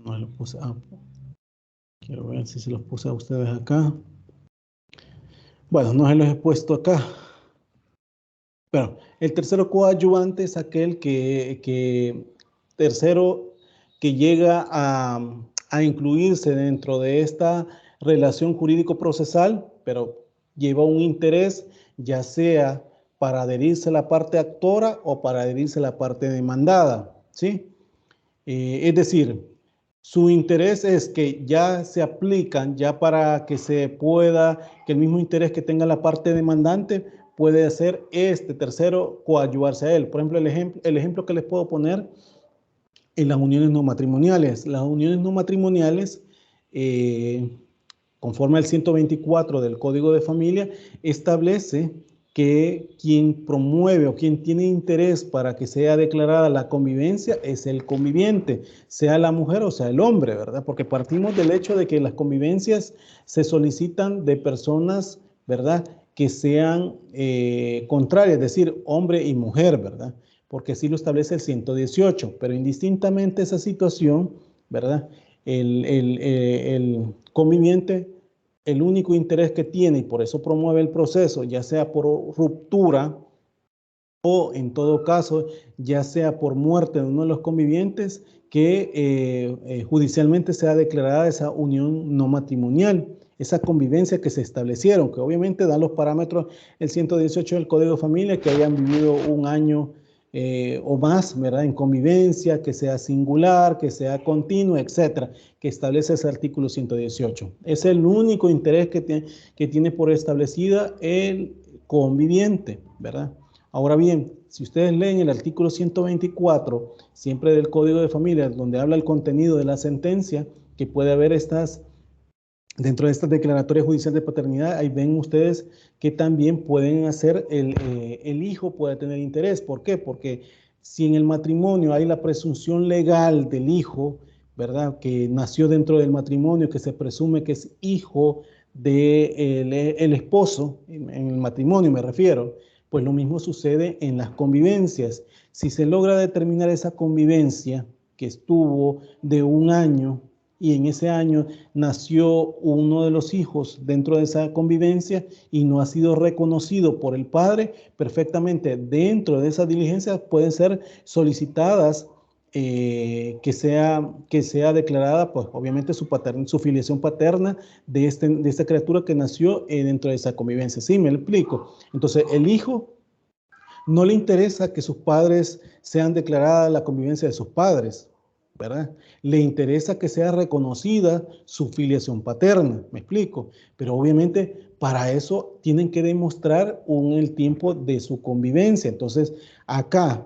no lo puse, quiero ver si se los puse a ustedes acá. Bueno, no se los he puesto acá. Pero el tercero coadyuvante es aquel tercero que llega a incluirse dentro de esta relación jurídico-procesal, pero lleva un interés, ya sea para adherirse a la parte actora o para adherirse a la parte demandada, ¿sí? Es decir, su interés es que ya se aplican, ya para que se pueda, que el mismo interés que tenga la parte demandante puede hacer este tercero coadyuvarse a él. Por ejemplo, el ejemplo que les puedo poner en las uniones no matrimoniales. Las uniones no matrimoniales, conforme al 124 del Código de Familia, establece que quien promueve o quien tiene interés para que sea declarada la convivencia es el conviviente, sea la mujer o sea el hombre, ¿verdad? Porque partimos del hecho de que las convivencias se solicitan de personas, ¿verdad?, que sean contrarias, es decir, hombre y mujer, ¿verdad? Porque así lo establece el 118, pero indistintamente esa situación, ¿verdad?, el conviviente, el único interés que tiene, y por eso promueve el proceso, ya sea por ruptura o en todo caso, ya sea por muerte de uno de los convivientes, que judicialmente sea declarada esa unión no matrimonial, esa convivencia que se establecieron, que obviamente dan los parámetros el 118 del Código de Familia, que hayan vivido un año o más, ¿verdad?, en convivencia, que sea singular, que sea continua, etcétera, que establece ese artículo 118. Es el único interés que tiene por establecida el conviviente, ¿verdad? Ahora bien, si ustedes leen el artículo 124, siempre del Código de Familia, donde habla el contenido de la sentencia, que puede haber dentro de estas declaratorias judiciales de paternidad, ahí ven ustedes que también pueden hacer, el hijo puede tener interés. ¿Por qué? Porque si en el matrimonio hay la presunción legal del hijo, ¿verdad?, que nació dentro del matrimonio, que se presume que es hijo del el esposo, en el matrimonio me refiero, pues lo mismo sucede en las convivencias. Si se logra determinar esa convivencia que estuvo de un año, y en ese año nació uno de los hijos dentro de esa convivencia y no ha sido reconocido por el padre, perfectamente dentro de esas diligencias pueden ser solicitadas que sea declarada, pues obviamente su filiación paterna de esta criatura que nació dentro de esa convivencia. ¿Sí me explico? Entonces, el hijo no le interesa que sus padres sean declaradas la convivencia de sus padres, ¿verdad? Le interesa que sea reconocida su filiación paterna, ¿me explico? Pero obviamente para eso tienen que demostrar el tiempo de su convivencia. Entonces, acá,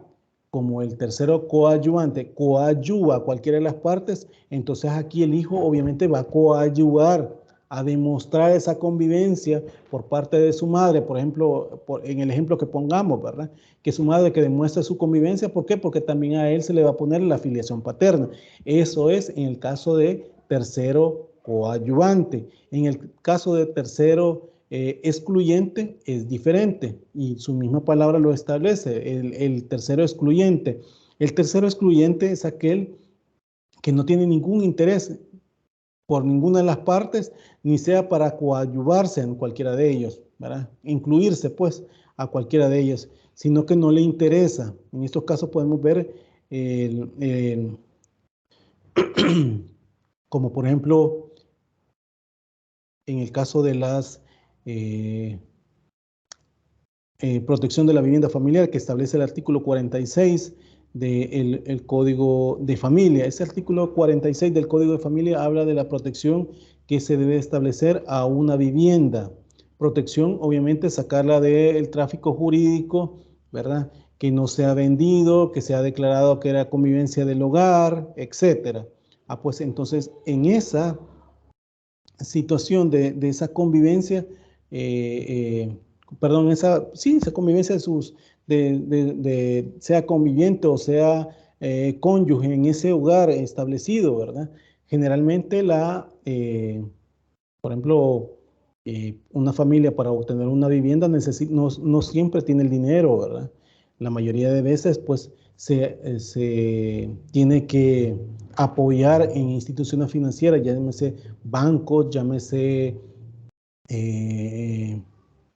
como el tercero coadyuvante coadyuva a cualquiera de las partes, entonces aquí el hijo obviamente va a coadyuvar a demostrar esa convivencia por parte de su madre, por ejemplo, en el ejemplo que pongamos, ¿verdad?, que su madre que demuestre su convivencia. ¿Por qué? Porque también a él se le va a poner la filiación paterna. Eso es en el caso de tercero coadyuvante. En el caso de tercero excluyente es diferente y su misma palabra lo establece, el tercero excluyente. El tercero excluyente es aquel que no tiene ningún interés por ninguna de las partes, ni sea para coadyuvarse en cualquiera de ellos, ¿verdad?, incluirse pues a cualquiera de ellos, sino que no le interesa. En estos casos podemos ver como por ejemplo en el caso de las protección de la vivienda familiar, que establece el artículo 46 el Código de Familia. Ese artículo 46 del Código de Familia habla de la protección que se debe establecer a una vivienda. Protección, obviamente, sacarla del tráfico jurídico, ¿verdad? Que no sea vendido, que sea declarado que era convivencia del hogar, etcétera. Pues entonces, en esa situación de esa convivencia, perdón, esa convivencia sea conviviente o sea cónyuge en ese hogar establecido, ¿verdad? Generalmente por ejemplo, una familia para obtener una vivienda no siempre tiene el dinero, ¿verdad? La mayoría de veces, pues, se tiene que apoyar en instituciones financieras, llámese bancos, llámese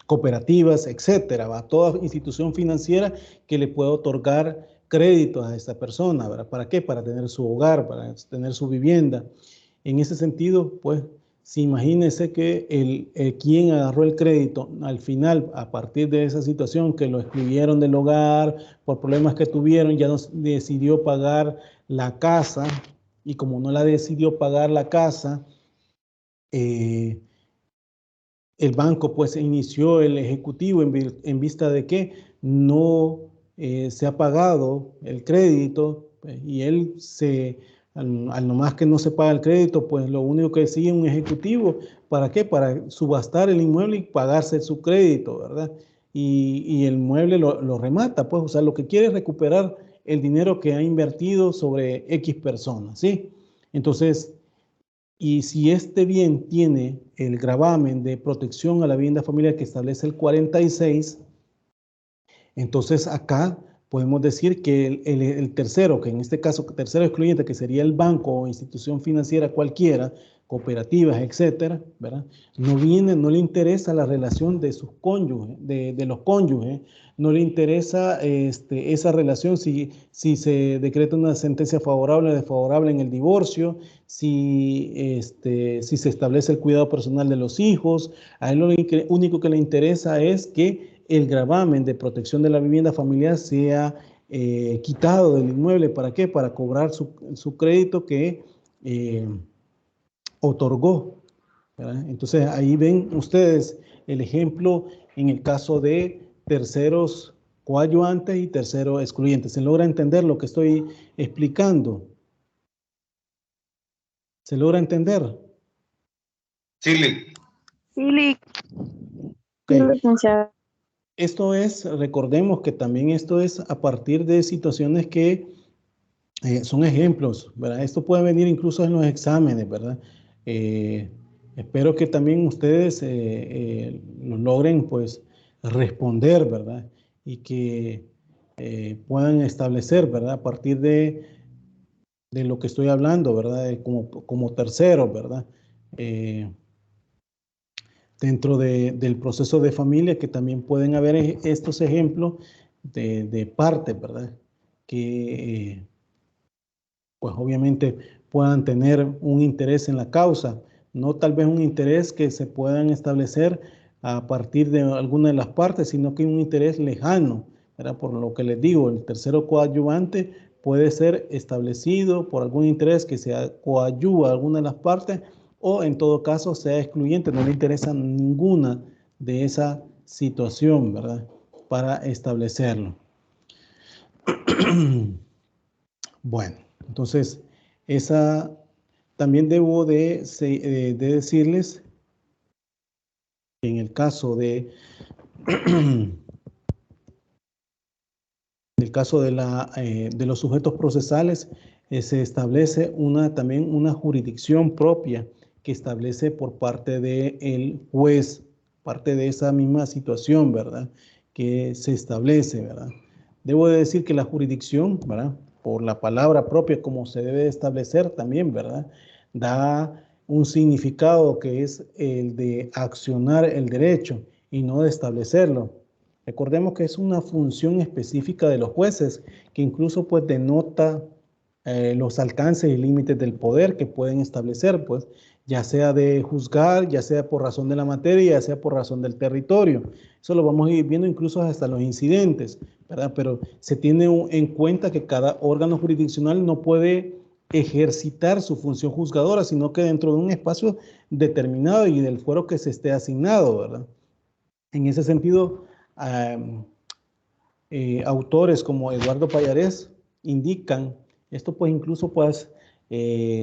cooperativas, etcétera, ¿va? Toda institución financiera que le pueda otorgar créditos a esta persona, ¿verdad? ¿Para qué? Para tener su hogar, para tener su vivienda. En ese sentido, pues, si imagínense que quien agarró el crédito al final, a partir de esa situación, que lo excluyeron del hogar por problemas que tuvieron, ya no decidió pagar la casa, y como no la decidió pagar la casa, el banco pues inició el ejecutivo en vista de que no se ha pagado el crédito, y él al nomás que no se paga el crédito, pues lo único que sigue un ejecutivo, ¿para qué? Para subastar el inmueble y pagarse su crédito, ¿verdad? Y el mueble lo remata, pues, o sea, lo que quiere es recuperar el dinero que ha invertido sobre X personas, ¿sí? Entonces, y si este bien tiene el gravamen de protección a la vivienda familiar que establece el 46, entonces acá podemos decir que el tercero, que en este caso tercero excluyente, que sería el banco o institución financiera cualquiera, cooperativas, etcétera, ¿verdad? No le interesa la relación de sus cónyuges, de los cónyuges, no le interesa esa relación si se decreta una sentencia favorable o desfavorable en el divorcio, si se establece el cuidado personal de los hijos. A él lo único que le interesa es que el gravamen de protección de la vivienda familiar sea quitado del inmueble. ¿Para qué? Para cobrar su crédito que otorgó, ¿verdad? Entonces ahí ven ustedes el ejemplo en el caso de terceros coadyuvantes y terceros excluyentes. ¿Se logra entender lo que estoy explicando? ¿Se logra entender? Sí, Sí, Okay. licenciado. Esto es, recordemos que también esto es a partir de situaciones que son ejemplos, ¿verdad? Esto puede venir incluso en los exámenes, ¿verdad? Espero que también ustedes lo logren, pues, responder, ¿verdad? Y que puedan establecer, ¿verdad? A partir de lo que estoy hablando, ¿verdad? Como tercero, ¿verdad? Dentro del proceso de familia, que también pueden haber estos ejemplos de partes, ¿verdad? Que pues obviamente puedan tener un interés en la causa, no tal vez un interés que se puedan establecer a partir de alguna de las partes, sino que un interés lejano, ¿verdad? Por lo que les digo, el tercero coadyuvante puede ser establecido por algún interés que sea coadyuva a alguna de las partes, o en todo caso sea excluyente, no le interesa ninguna de esa situación, ¿verdad? Para establecerlo. Bueno, entonces, también debo de decirles que en el caso del caso de los sujetos procesales, se establece también una jurisdicción propia que establece por parte del juez, parte de esa misma situación, ¿verdad? Que se establece, ¿verdad? Debo de decir que la jurisdicción, ¿verdad? Por la palabra propia, como se debe establecer también, ¿verdad? Da un significado que es el de accionar el derecho y no de establecerlo. Recordemos que es una función específica de los jueces, que incluso pues denota los alcances y límites del poder que pueden establecer, pues, ya sea de juzgar, ya sea por razón de la materia, ya sea por razón del territorio. Eso lo vamos a ir viendo incluso hasta los incidentes, ¿verdad? Pero se tiene en cuenta que cada órgano jurisdiccional no puede ejercitar su función juzgadora, sino que dentro de un espacio determinado y del fuero que se esté asignado, ¿verdad? En ese sentido, autores como Eduardo Pallarés indican, esto pues incluso pues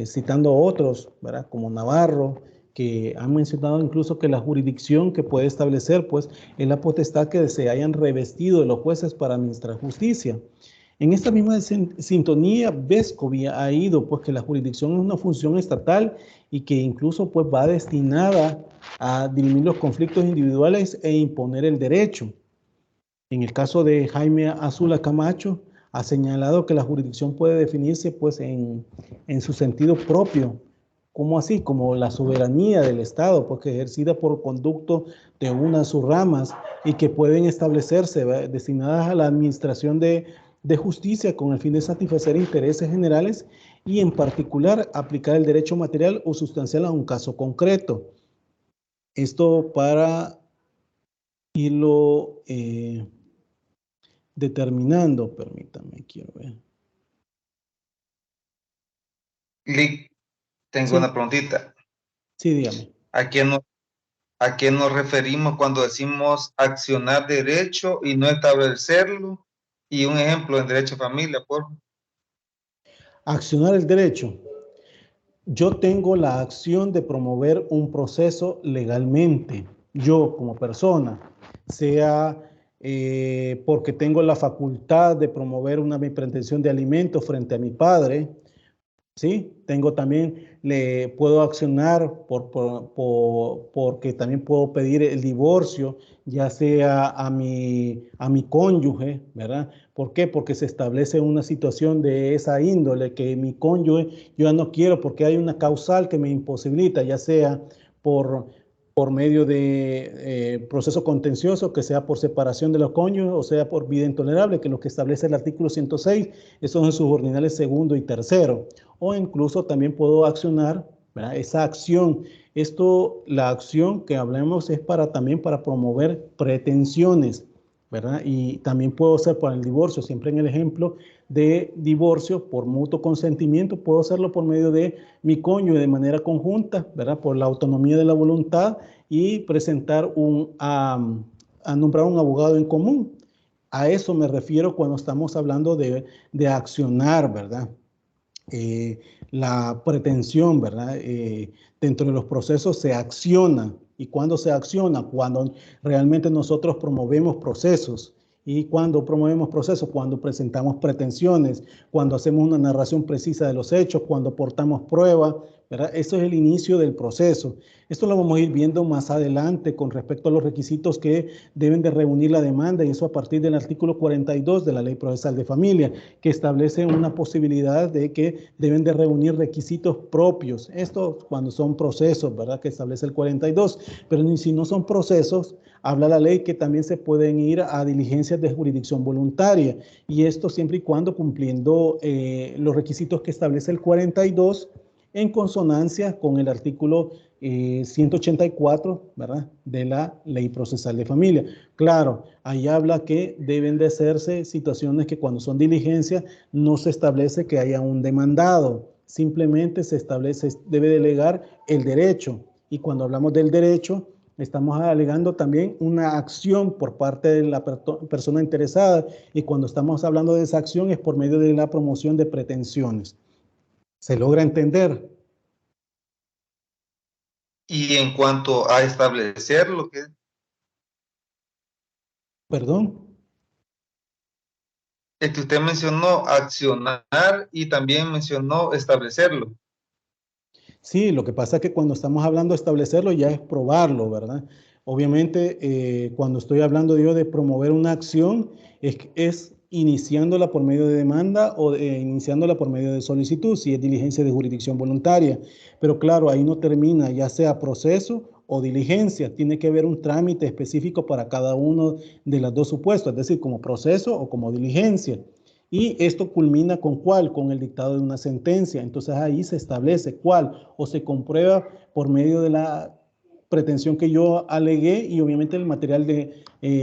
citando a otros, ¿verdad? Como Navarro, que han mencionado incluso que la jurisdicción que puede establecer pues es la potestad que se hayan revestido de los jueces para administrar justicia. En esta misma sintonía, Vescovi ha ido pues que la jurisdicción es una función estatal y que incluso pues va destinada a dirimir los conflictos individuales e imponer el derecho. En el caso de Jaime Azula Camacho, ha señalado que la jurisdicción puede definirse pues en su sentido propio, como así, como la soberanía del Estado, porque ejercida por conducto de una de sus ramas y que pueden establecerse, ¿verdad?, destinadas a la administración de justicia con el fin de satisfacer intereses generales y en particular aplicar el derecho material o sustancial a un caso concreto. Esto para irlo determinando, permítame, quiero ver. Lick, tengo Sí. una preguntita. Sí, dígame. ¿A qué nos referimos cuando decimos accionar derecho y no establecerlo? Y un ejemplo en derecho de familia, por favor. Accionar el derecho. Yo tengo la acción de promover un proceso legalmente, yo como persona, sea porque tengo la facultad de promover una pretensión de alimentos frente a mi padre, ¿sí? Tengo también, le puedo accionar porque también puedo pedir el divorcio, ya sea a mi cónyuge, ¿verdad? ¿Por qué? Porque se establece una situación de esa índole que mi cónyuge yo ya no quiero porque hay una causal que me imposibilita, ya sea por medio de proceso contencioso, que sea por separación de los cónyuges o sea por vida intolerable, que es lo que establece el artículo 106, esos son sus ordinales segundo y tercero. O incluso también puedo accionar, ¿verdad?, esa acción. Esto, la acción que hablemos es también para promover pretensiones, ¿verdad? Y también puedo hacer para el divorcio, siempre en el ejemplo de divorcio por mutuo consentimiento, puedo hacerlo por medio de mi cónyuge de manera conjunta, ¿verdad? Por la autonomía de la voluntad y presentar a nombrar un abogado en común. A eso me refiero cuando estamos hablando de accionar, ¿verdad? La pretensión, ¿verdad? Dentro de los procesos se acciona. ¿Y cuándo se acciona? Cuando realmente nosotros promovemos procesos. ¿Y cuando promovemos procesos? Cuando presentamos pretensiones, cuando hacemos una narración precisa de los hechos, cuando aportamos pruebas, ¿verdad? Eso es el inicio del proceso. Esto lo vamos a ir viendo más adelante con respecto a los requisitos que deben de reunir la demanda, y eso a partir del artículo 42 de la Ley Procesal de Familia, que establece una posibilidad de que deben de reunir requisitos propios. Esto cuando son procesos, ¿verdad?, que establece el 42, pero si no son procesos, habla la ley que también se pueden ir a diligencias de jurisdicción voluntaria, y esto siempre y cuando cumpliendo los requisitos que establece el 42 en consonancia con el artículo 184, ¿verdad?, de la Ley Procesal de Familia. Claro, ahí habla que deben de hacerse situaciones que cuando son diligencias no se establece que haya un demandado, simplemente se establece, debe delegar el derecho. Y cuando hablamos del derecho, estamos alegando también una acción por parte de la persona interesada, y cuando estamos hablando de esa acción es por medio de la promoción de pretensiones. ¿Se logra entender? Y en cuanto a establecer lo que... ¿Perdón? Es que usted mencionó accionar y también mencionó establecerlo. Sí, lo que pasa es que cuando estamos hablando de establecerlo ya es probarlo, ¿verdad? Obviamente, cuando estoy hablando yo de promover una acción, es iniciándola por medio de demanda o iniciándola por medio de solicitud, si es diligencia de jurisdicción voluntaria. Pero claro, ahí no termina, ya sea proceso o diligencia. Tiene que haber un trámite específico para cada uno de los dos supuestos, es decir, como proceso o como diligencia. Y esto culmina con ¿cuál? Con el dictado de una sentencia. Entonces ahí se establece cuál o se comprueba por medio de la pretensión que yo alegué y obviamente el material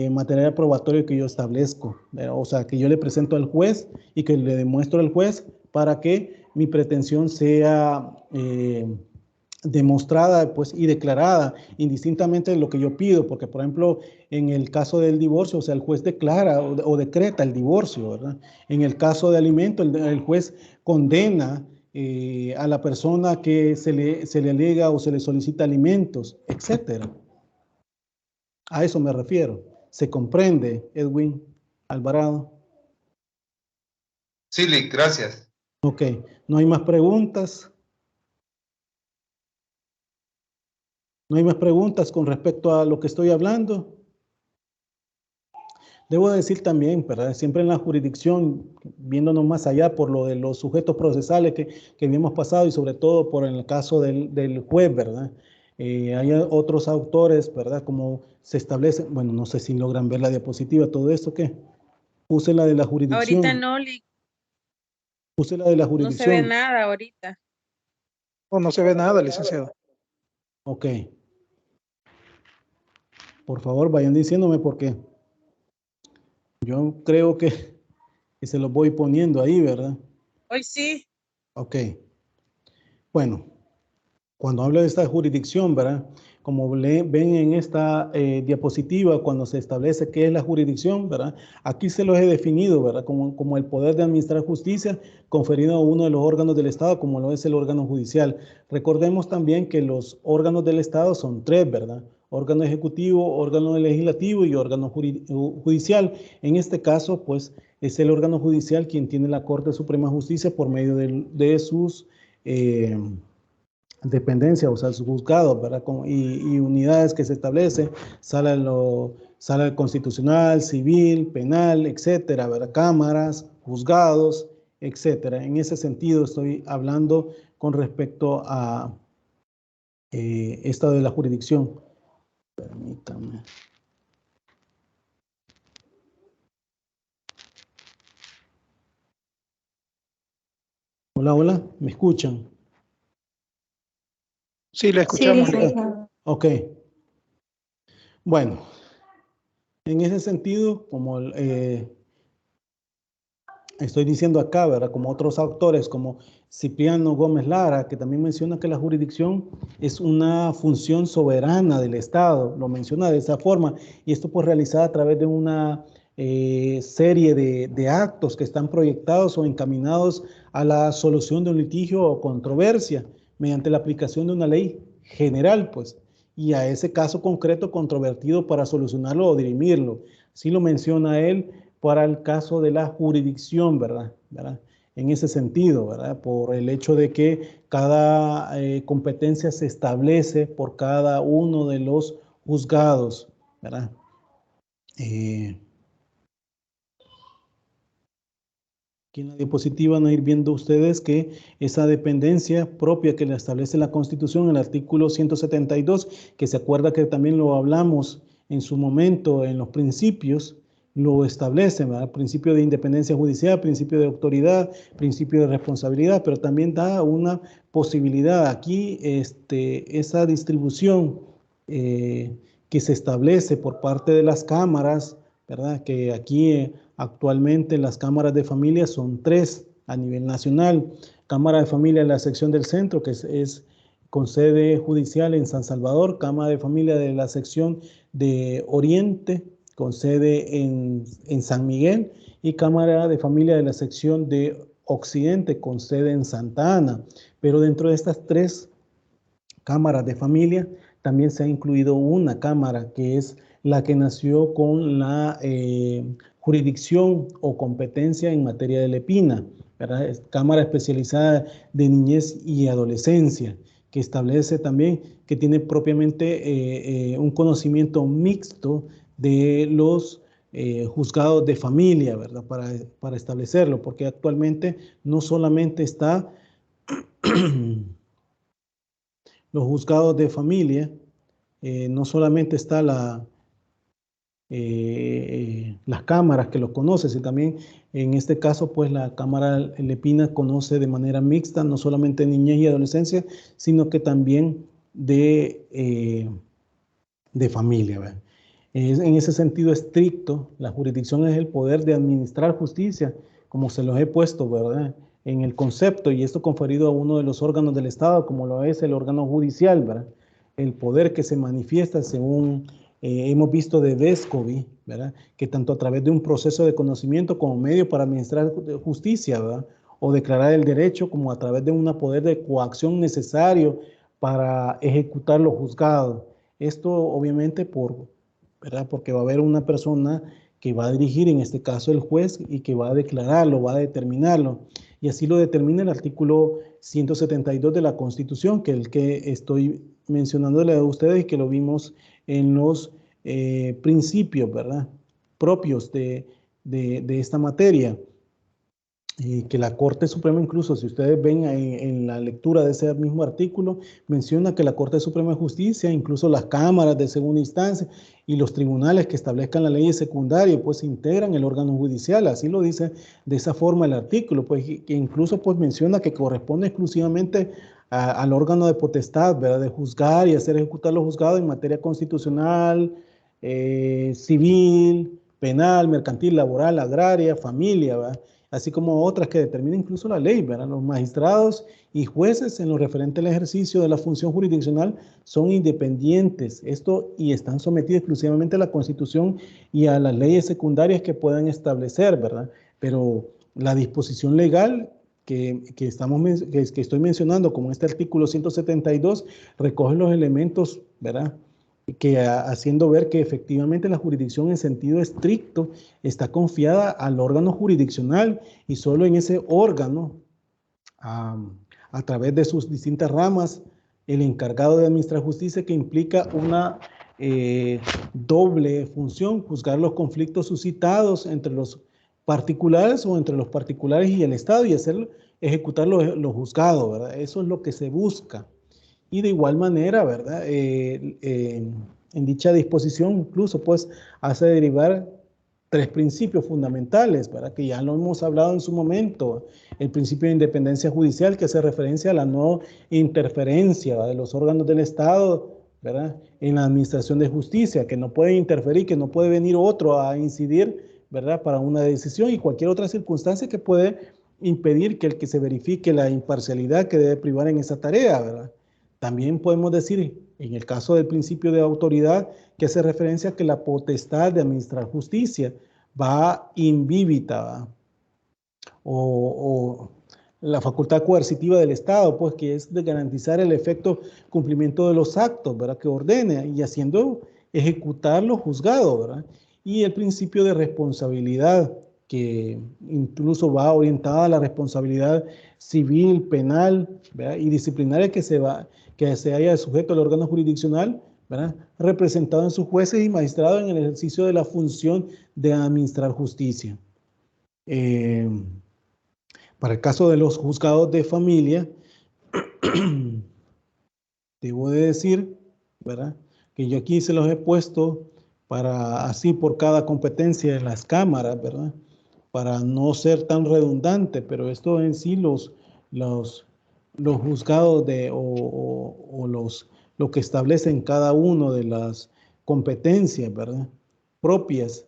material probatorio que yo establezco. O sea, que yo le presento al juez y que le demuestro al juez para que mi pretensión sea demostrada pues, y declarada indistintamente de lo que yo pido, porque por ejemplo en el caso del divorcio, o sea, el juez declara o decreta el divorcio, ¿verdad? En el caso de alimento, el juez condena a la persona que se le alega o se le solicita alimentos, etcétera. A eso me refiero. ¿Se comprende, Edwin Alvarado? Sí, Lick, gracias. Ok, no hay más preguntas. ¿No hay más preguntas con respecto a lo que estoy hablando? Debo decir también, ¿verdad? Siempre en la jurisdicción, viéndonos más allá por lo de los sujetos procesales que habíamos pasado y sobre todo por el caso del juez, ¿verdad? Hay otros autores, ¿verdad? Como se establece, bueno, no sé si logran ver la diapositiva, todo esto, ¿qué? Puse la de la jurisdicción. Ahorita no, Lick, Puse la de la no se ve jurisdicción. nada ahorita. No, no se ve nada, licenciado. Ok. Por favor, vayan diciéndome por qué. Yo creo que se los voy poniendo ahí, ¿verdad? Hoy sí. Ok. Bueno, cuando hablo de esta jurisdicción, ¿verdad? Como ven en esta diapositiva, cuando se establece qué es la jurisdicción, ¿verdad? Aquí se los he definido, ¿verdad? Como el poder de administrar justicia conferido a uno de los órganos del Estado, como lo es el órgano judicial. Recordemos también que los órganos del Estado son tres, ¿verdad? Órgano ejecutivo, órgano legislativo y órgano judicial. En este caso, pues, es el órgano judicial quien tiene la Corte Suprema de Justicia por medio de sus dependencia, o sea, sus juzgados, ¿verdad? Y unidades que se establecen, sala constitucional, civil, penal, etcétera, ¿verdad? Cámaras, juzgados, etcétera. En ese sentido estoy hablando con respecto a esta de la jurisdicción. Permítame. Hola, hola, ¿me escuchan? Sí, le escuchamos. Sí, Ok. Bueno, en ese sentido, como estoy diciendo acá, ¿verdad? Como otros autores, como Cipriano Gómez Lara, que también menciona que la jurisdicción es una función soberana del Estado, lo menciona de esa forma, y esto pues realizada a través de una serie de actos que están proyectados o encaminados a la solución de un litigio o controversia mediante la aplicación de una ley general, pues, y a ese caso concreto controvertido para solucionarlo o dirimirlo. Así lo menciona él para el caso de la jurisdicción, ¿verdad? En ese sentido, ¿verdad? Por el hecho de que cada competencia se establece por cada uno de los juzgados, ¿verdad? Aquí en la diapositiva van a ir viendo ustedes que esa dependencia propia que le establece la Constitución, el artículo 172, que se acuerda que también lo hablamos en su momento en los principios, lo establece, ¿verdad? Principio de independencia judicial, principio de autoridad, principio de responsabilidad, pero también da una posibilidad aquí, esa distribución que se establece por parte de las cámaras, ¿verdad? Que aquí actualmente las cámaras de familia son 3 a nivel nacional. Cámara de familia de la sección del centro, que es con sede judicial en San Salvador. Cámara de familia de la sección de Oriente, con sede en San Miguel. Y Cámara de familia de la sección de Occidente, con sede en Santa Ana. Pero dentro de estas 3 cámaras de familia, también se ha incluido una cámara que es la que nació con la jurisdicción o competencia en materia de lepina, ¿verdad? Es Cámara Especializada de Niñez y Adolescencia, que establece también que tiene propiamente un conocimiento mixto de los juzgados de familia, ¿verdad? Para establecerlo, porque actualmente no solamente está los juzgados de familia, no solamente está las cámaras que los conoces, y también en este caso pues la cámara Lepina conoce de manera mixta no solamente niñez y adolescencia, sino que también de familia, ¿verdad? En ese sentido estricto, la jurisdicción es el poder de administrar justicia, como se los he puesto, ¿verdad?, en el concepto, y esto conferido a uno de los órganos del Estado, como lo es el órgano judicial, ¿verdad? El poder que se manifiesta según hemos visto de Vescovi, ¿verdad?, que tanto a través de un proceso de conocimiento como medio para administrar justicia, ¿verdad?, o declarar el derecho, como a través de un poder de coacción necesario para ejecutar lo juzgado. Esto obviamente ¿verdad?, porque va a haber una persona que va a dirigir, en este caso el juez, y que va a declararlo, va a determinarlo. Y así lo determina el artículo 172 de la Constitución, que es el que estoy mencionándole a ustedes y que lo vimos en los principios, ¿verdad?, propios de esta materia. Que la Corte Suprema, incluso si ustedes ven en la lectura de ese mismo artículo, menciona que la Corte Suprema de Justicia, incluso las cámaras de segunda instancia y los tribunales que establezcan la ley secundaria, pues integran el órgano judicial. Así lo dice de esa forma el artículo, pues que incluso pues menciona que corresponde exclusivamente al órgano de potestad, ¿verdad?, de juzgar y hacer ejecutar los juzgados en materia constitucional, civil, penal, mercantil, laboral, agraria, familia, ¿verdad?, así como otras que determina incluso la ley, ¿verdad? Los magistrados y jueces en lo referente al ejercicio de la función jurisdiccional son independientes, y están sometidos exclusivamente a la Constitución y a las leyes secundarias que puedan establecer, ¿verdad? Pero la disposición legal que estoy mencionando, como este artículo 172, recoge los elementos, ¿verdad?, que haciendo ver que efectivamente la jurisdicción en sentido estricto está confiada al órgano jurisdiccional, y solo en ese órgano, a través de sus distintas ramas, el encargado de administrar justicia, que implica una doble función: juzgar los conflictos suscitados entre los particulares o entre los particulares y el Estado, y ejecutar los juzgados, ¿verdad? Eso es lo que se busca. Y de igual manera, ¿verdad?, en dicha disposición incluso pues hace derivar tres principios fundamentales, ¿verdad?, que ya lo hemos hablado en su momento. El principio de independencia judicial, que hace referencia a la no interferencia, ¿verdad?, de los órganos del Estado, ¿verdad?, en la administración de justicia, que no puede interferir, que no puede venir otro a incidir, ¿verdad?, para una decisión, y cualquier otra circunstancia que puede impedir que el que se verifique la imparcialidad que debe privar en esa tarea, ¿verdad? También podemos decir, en el caso del principio de autoridad, que hace referencia a que la potestad de administrar justicia va invívita, ¿verdad?, o la facultad coercitiva del Estado, pues que es de garantizar el efecto cumplimiento de los actos, ¿verdad?, que ordene, y haciendo ejecutar los juzgados, ¿verdad? Y el principio de responsabilidad, que incluso va orientada a la responsabilidad civil, penal, ¿verdad?, y disciplinaria que se haya sujeto al órgano jurisdiccional, ¿verdad?, representado en sus jueces y magistrados en el ejercicio de la función de administrar justicia. Para el caso de los juzgados de familia, debo de decir, ¿verdad?, que yo aquí se los he puesto para así por cada competencia de las cámaras, ¿verdad?, para no ser tan redundante, pero esto en sí los juzgados lo que establecen cada uno de las competencias, ¿verdad?, propias.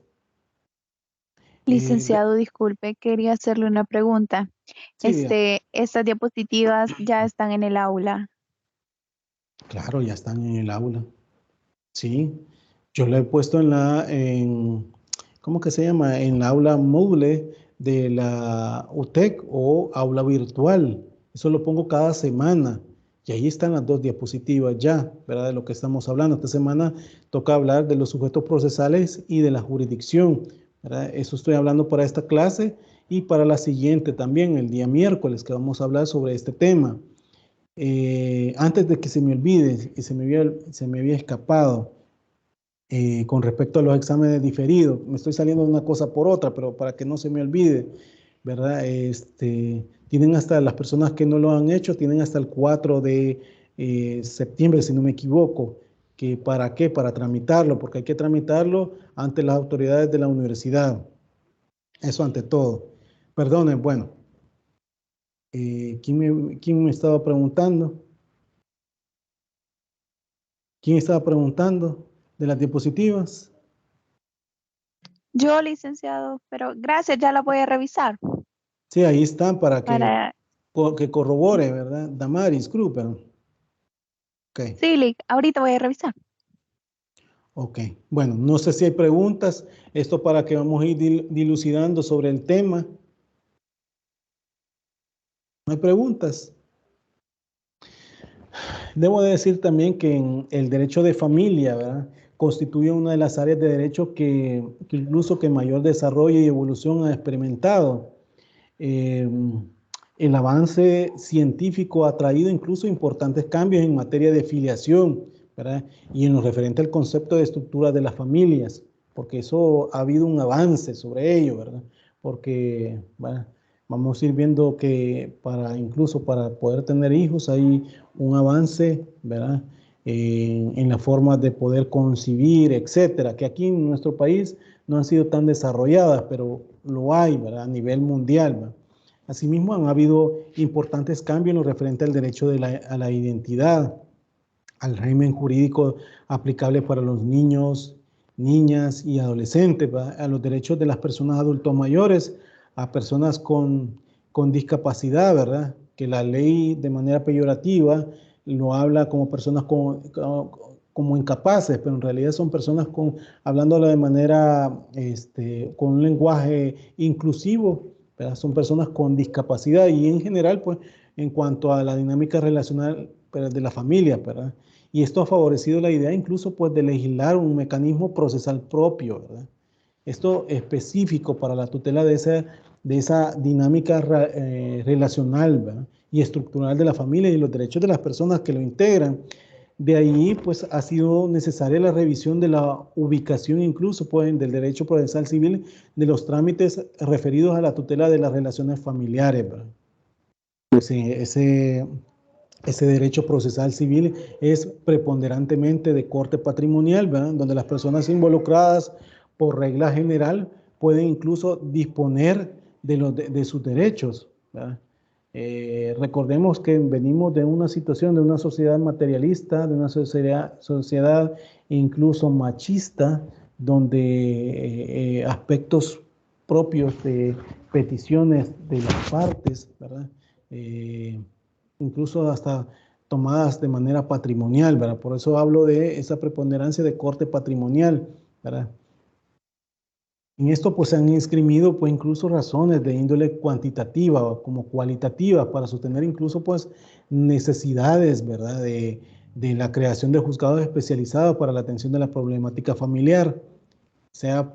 Licenciado, disculpe, quería hacerle una pregunta. Sí, Estas diapositivas ya están en el aula. claro, ya están en el aula. Sí, yo lo he puesto ¿cómo que se llama? En la aula móvil de la UTEC o aula virtual. Eso lo pongo cada semana. Y ahí están las dos diapositivas ya, ¿verdad?, de lo que estamos hablando. Esta semana toca hablar de los sujetos procesales y de la jurisdicción, ¿verdad? Eso estoy hablando para esta clase y para la siguiente también, el día miércoles, que vamos a hablar sobre este tema. Antes de que se me olvide, que se me había escapado, con respecto a los exámenes diferidos, me estoy saliendo de una cosa por otra, pero para que no se me olvide, ¿verdad? Tienen hasta, las personas que no lo han hecho, tienen hasta el 4 de septiembre, si no me equivoco, que ¿para qué? Para tramitarlo, porque hay que tramitarlo ante las autoridades de la universidad. Eso ante todo. Perdonen, bueno. ¿Quién me estaba preguntando? ¿Quién estaba preguntando de las diapositivas? Yo, licenciado, pero gracias, ya la voy a revisar. Sí, ahí están para Para, que corrobore, ¿verdad? Damaris Cruz, pero... Ok, sí, Lic, ahorita voy a revisar. ok. Bueno, no sé si hay preguntas. Esto para que vamos a ir dilucidando sobre el tema. ¿No hay preguntas? Debo de decir también que en el derecho de familia, ¿verdad?, constituye una de las áreas de derecho que incluso que mayor desarrollo y evolución ha experimentado. El avance científico ha traído incluso importantes cambios en materia de filiación, ¿verdad?, y en lo referente al concepto de estructura de las familias, porque eso ha habido un avance sobre ello, ¿verdad? Porque, bueno, vamos a ir viendo que incluso para poder tener hijos hay un avance, ¿verdad?, en la forma de poder concebir, etcétera, que aquí en nuestro país no han sido tan desarrolladas, pero lo hay, ¿verdad?, a nivel mundial, ¿verdad? Asimismo, han habido importantes cambios en lo referente al derecho a la identidad, al régimen jurídico aplicable para los niños, niñas y adolescentes, ¿verdad?, a los derechos de las personas adultos mayores, a personas con discapacidad, ¿verdad?, que la ley de manera peyorativa lo habla como personas como incapaces, pero en realidad son personas hablándolo de manera, con un lenguaje inclusivo, ¿verdad? Son personas con discapacidad y en general, pues, en cuanto a la dinámica relacional, ¿verdad?, de la familia, ¿verdad? Y esto ha favorecido la idea incluso, pues, de legislar un mecanismo procesal propio, ¿verdad? Esto específico para la tutela de esa dinámica relacional, ¿verdad?, y estructural de la familia y los derechos de las personas que lo integran. De ahí, pues, ha sido necesaria la revisión de la ubicación incluso, pues, del derecho procesal civil de los trámites referidos a la tutela de las relaciones familiares, ¿verdad? Pues ese derecho procesal civil es preponderantemente de corte patrimonial, ¿verdad?, donde las personas involucradas, por regla general, pueden incluso disponer de sus derechos, ¿verdad? Recordemos que venimos de una situación, de una sociedad materialista, de una sociedad incluso machista, donde aspectos propios de peticiones de las partes, ¿verdad?, incluso hasta tomadas de manera patrimonial, ¿verdad? Por eso hablo de esa preponderancia de corte patrimonial, ¿verdad? En esto, pues, se han inscrito, pues, incluso razones de índole cuantitativa como cualitativa para sostener incluso, pues, necesidades, ¿verdad?, de la creación de juzgados especializados para la atención de la problemática familiar, sea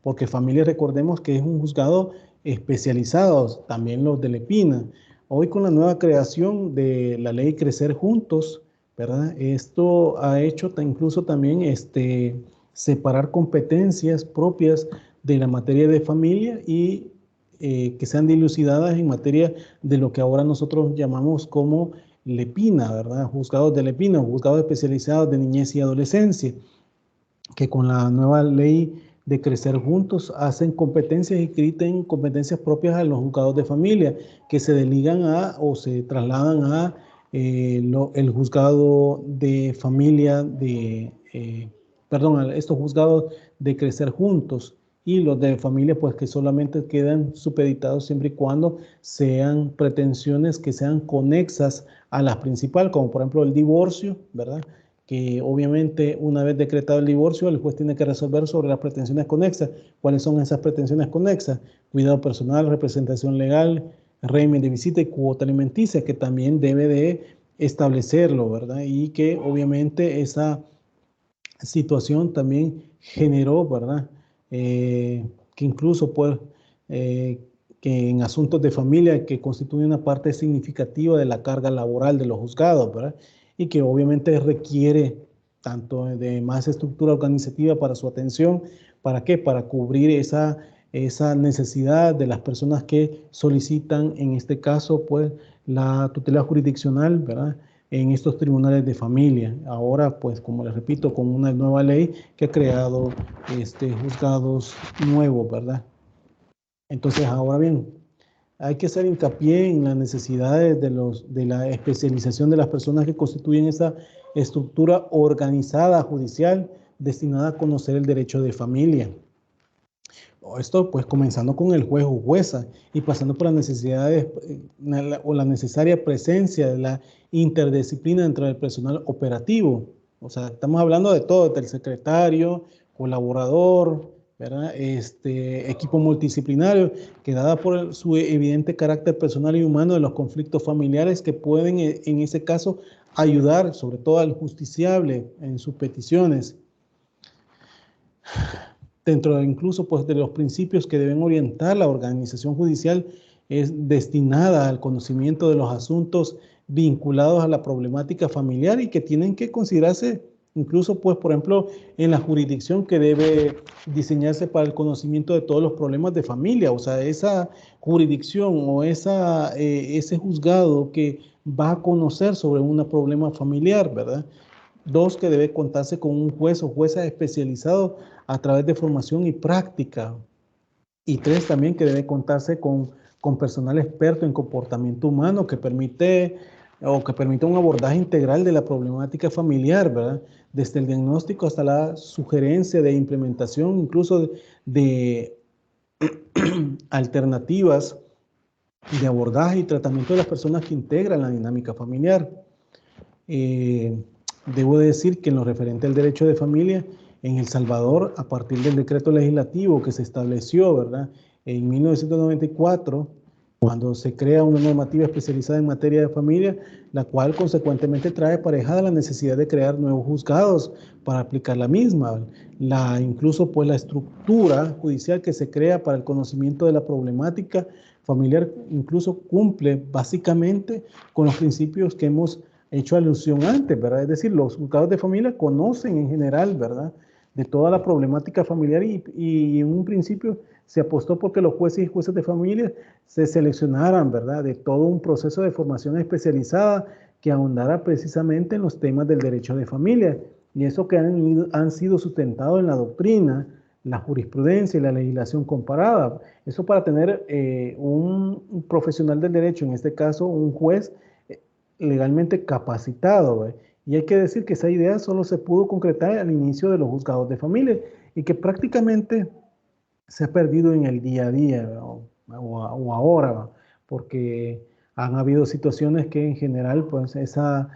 porque familia, recordemos que es un juzgado especializado, también los de Lepina. Hoy con la nueva creación de la ley Crecer Juntos, ¿verdad?, esto ha hecho incluso también separar competencias propias de la materia de familia y que sean dilucidadas en materia de lo que ahora nosotros llamamos como Lepina, ¿verdad?, juzgados de Lepina, juzgados especializados de niñez y adolescencia, que con la nueva ley de Crecer Juntos hacen competencias y criten competencias propias a los juzgados de familia, que se delegan o se trasladan a el juzgado de familia a estos juzgados de Crecer Juntos, y los de familia, pues, que solamente quedan supeditados siempre y cuando sean pretensiones que sean conexas a las principales, como por ejemplo el divorcio, ¿verdad?, que obviamente una vez decretado el divorcio, el juez tiene que resolver sobre las pretensiones conexas. ¿Cuáles son esas pretensiones conexas? Cuidado personal, representación legal, régimen de visita y cuota alimenticia, que también debe de establecerlo, ¿verdad? Y que obviamente esa situación también generó, ¿verdad?, que incluso, pues, que en asuntos de familia, que constituye una parte significativa de la carga laboral de los juzgados, ¿verdad?, y que obviamente requiere tanto de más estructura organizativa para su atención. ¿Para qué? Para cubrir esa necesidad de las personas que solicitan, en este caso, pues, la tutela jurisdiccional, ¿verdad?, en estos tribunales de familia. Ahora, pues, como les repito, con una nueva ley que ha creado juzgados nuevos, ¿verdad? Entonces, ahora bien, hay que hacer hincapié en las necesidades de la especialización de las personas que constituyen esa estructura organizada judicial destinada a conocer el derecho de familia. Esto pues comenzando con el juez o jueza y pasando por las necesidades o la necesaria presencia de la interdisciplina dentro del personal operativo. O sea, estamos hablando de todo, del secretario, colaborador, ¿verdad? Equipo multidisciplinario que dada por su evidente carácter personal y humano de los conflictos familiares que pueden en ese caso ayudar sobre todo al justiciable en sus peticiones. Dentro incluso pues, de los principios que deben orientar la organización judicial es destinada al conocimiento de los asuntos vinculados a la problemática familiar y que tienen que considerarse incluso, pues, por ejemplo, en la jurisdicción que debe diseñarse para el conocimiento de todos los problemas de familia. O sea, esa jurisdicción o ese juzgado que va a conocer sobre un problema familiar, ¿verdad? 2, que debe contarse con un juez o jueza especializado a través de formación y práctica. Y 3, también que debe contarse con personal experto en comportamiento humano que permita un abordaje integral de la problemática familiar, ¿verdad? Desde el diagnóstico hasta la sugerencia de implementación, incluso de alternativas de abordaje y tratamiento de las personas que integran la dinámica familiar. Debo decir que en lo referente al derecho de familia, en El Salvador, a partir del decreto legislativo que se estableció, ¿verdad?, en 1994, cuando se crea una normativa especializada en materia de familia, la cual consecuentemente trae aparejada la necesidad de crear nuevos juzgados para aplicar la misma. Incluso pues la estructura judicial que se crea para el conocimiento de la problemática familiar incluso cumple básicamente con los principios que hemos hecho alusión antes, ¿verdad? Es decir, los juzgados de familia conocen en general, ¿verdad?, de toda la problemática familiar y en un principio se apostó porque los jueces y jueces de familia se seleccionaran, ¿verdad?, de todo un proceso de formación especializada que ahondara precisamente en los temas del derecho de familia y eso que han sido sustentados en la doctrina, la jurisprudencia y la legislación comparada. Eso para tener un profesional del derecho, en este caso un juez, legalmente capacitado, ¿ve? Y hay que decir que esa idea solo se pudo concretar al inicio de los juzgados de familia y que prácticamente se ha perdido en el día a día o ahora, ¿va? Porque han habido situaciones que en general pues esa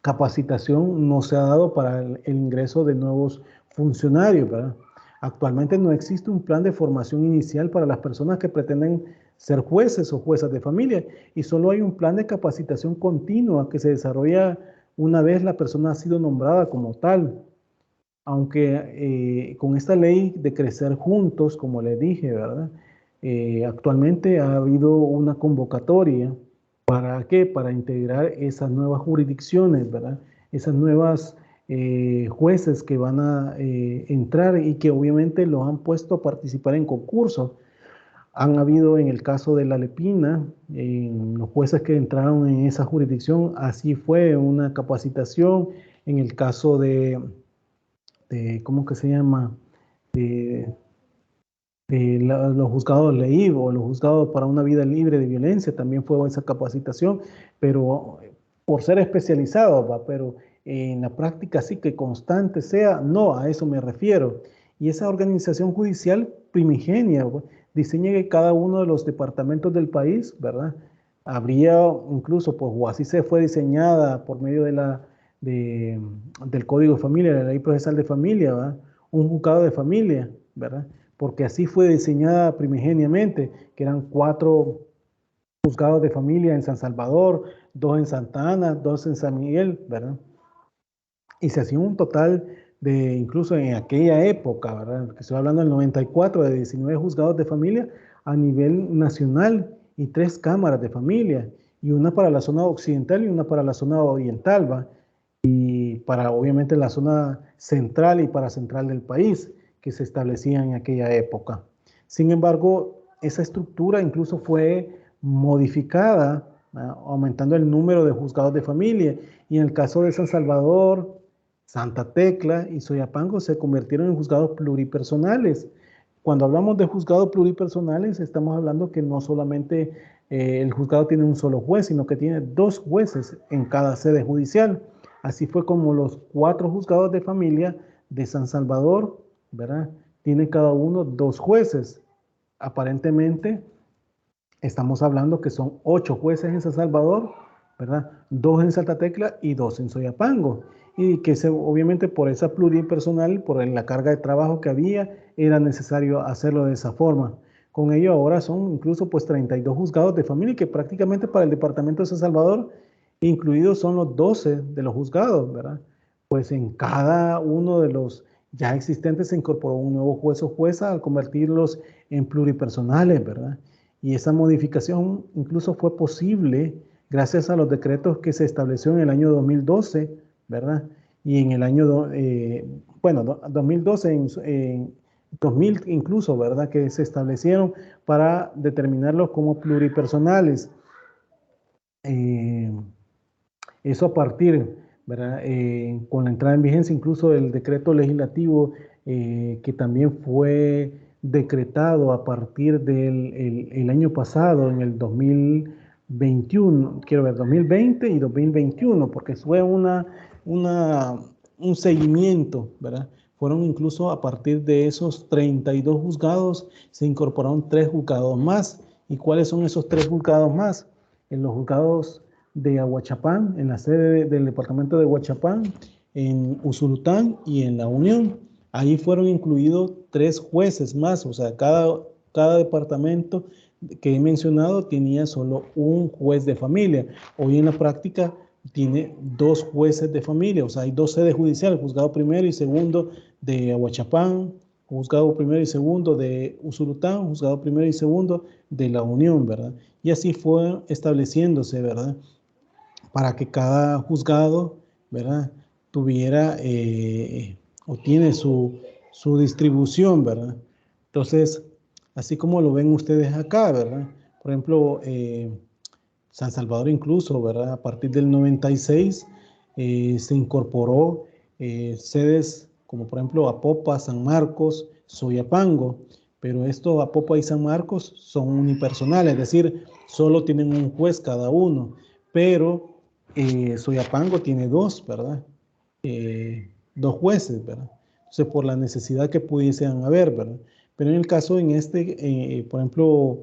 capacitación no se ha dado para el ingreso de nuevos funcionarios, ¿verdad? Actualmente no existe un plan de formación inicial para las personas que pretenden ser jueces o juezas de familia y solo hay un plan de capacitación continua que se desarrolla una vez la persona ha sido nombrada como tal. Aunque con esta ley de crecer juntos, como les dije, ¿verdad? Actualmente ha habido una convocatoria. ¿Para qué? Para integrar esas nuevas jurisdicciones, ¿verdad? Esas nuevas jueces que van a entrar y que obviamente los han puesto a participar en concursos. Han habido en el caso de La Lepina, los jueces que entraron en esa jurisdicción, así fue una capacitación. En el caso de ¿cómo que se llama? Los juzgados LEIV o los juzgados para una vida libre de violencia, también fue esa capacitación, pero por ser especializados, ¿va? Pero en la práctica sí que constante sea, no, a eso me refiero. Y esa organización judicial primigenia, ¿va? Diseña que cada uno de los departamentos del país, ¿verdad? Habría incluso, pues, o así se fue diseñada por medio del Código de Familia, de la Ley Procesal de Familia, ¿verdad? Un juzgado de familia, ¿verdad? Porque así fue diseñada primigeniamente, que eran 4 juzgados de familia en San Salvador, 2 en Santa Ana, 2 en San Miguel, ¿verdad? Y se hacía un total de, incluso en aquella época, ¿verdad? Que estoy hablando del 94, de 19 juzgados de familia a nivel nacional y 3 cámaras de familia, y una para la zona occidental y una para la zona oriental, ¿va? Y para obviamente la zona central y para central del país que se establecía en aquella época. Sin embargo, esa estructura incluso fue modificada aumentando el número de juzgados de familia. Y en el caso de San Salvador, Santa Tecla y Soyapango se convirtieron en juzgados pluripersonales. Cuando hablamos de juzgados pluripersonales, estamos hablando que no solamente el juzgado tiene un solo juez, sino que tiene 2 jueces en cada sede judicial. Así fue como los 4 juzgados de familia de San Salvador, ¿verdad? Tienen cada uno 2 jueces. Aparentemente, estamos hablando que son 8 jueces en San Salvador, ¿verdad? 2 en Santa Tecla y 2 en Soyapango. Y que obviamente por esa pluripersonal, por la carga de trabajo que había, era necesario hacerlo de esa forma. Con ello ahora son incluso pues 32 juzgados de familia, que prácticamente para el departamento de San Salvador, incluidos son los 12 de los juzgados, ¿verdad? Pues en cada uno de los ya existentes se incorporó un nuevo juez o jueza al convertirlos en pluripersonales, ¿verdad? Y esa modificación incluso fue posible gracias a los decretos que se estableció en el año 2012, ¿verdad? Y en el año, 2012, en 2000 incluso, ¿verdad? Que se establecieron para determinarlos como pluripersonales. Eso a partir, ¿verdad? Con la entrada en vigencia incluso del decreto legislativo que también fue decretado a partir del el año pasado, en el 2021, 2020 y 2021, porque fue un seguimiento, ¿verdad? Fueron incluso a partir de esos 32 juzgados, se incorporaron 3 juzgados más. ¿Y cuáles son esos 3 juzgados más? En los juzgados de Aguachapán, en la sede del departamento de Aguachapán, en Usulután y en La Unión. Ahí fueron incluidos 3 jueces más, o sea, cada departamento que he mencionado tenía solo un juez de familia. Hoy en la práctica tiene 2 jueces de familia, o sea, hay 2 sedes judiciales, juzgado primero y segundo de Aguachapán, juzgado primero y segundo de Usulután, juzgado primero y segundo de La Unión, ¿verdad? Y así fue estableciéndose, ¿verdad? Para que cada juzgado, ¿verdad? Tuviera o tiene su distribución, ¿verdad? Entonces, así como lo ven ustedes acá, ¿verdad? Por ejemplo, San Salvador incluso, ¿verdad? A partir del 96 se incorporó sedes como por ejemplo Apopa, San Marcos, Soyapango, pero esto Apopa y San Marcos son unipersonales, es decir, solo tienen un juez cada uno, pero Soyapango tiene 2, ¿verdad? 2 jueces, ¿verdad? Entonces, por la necesidad que pudiesen haber, ¿verdad? Pero en el caso por ejemplo,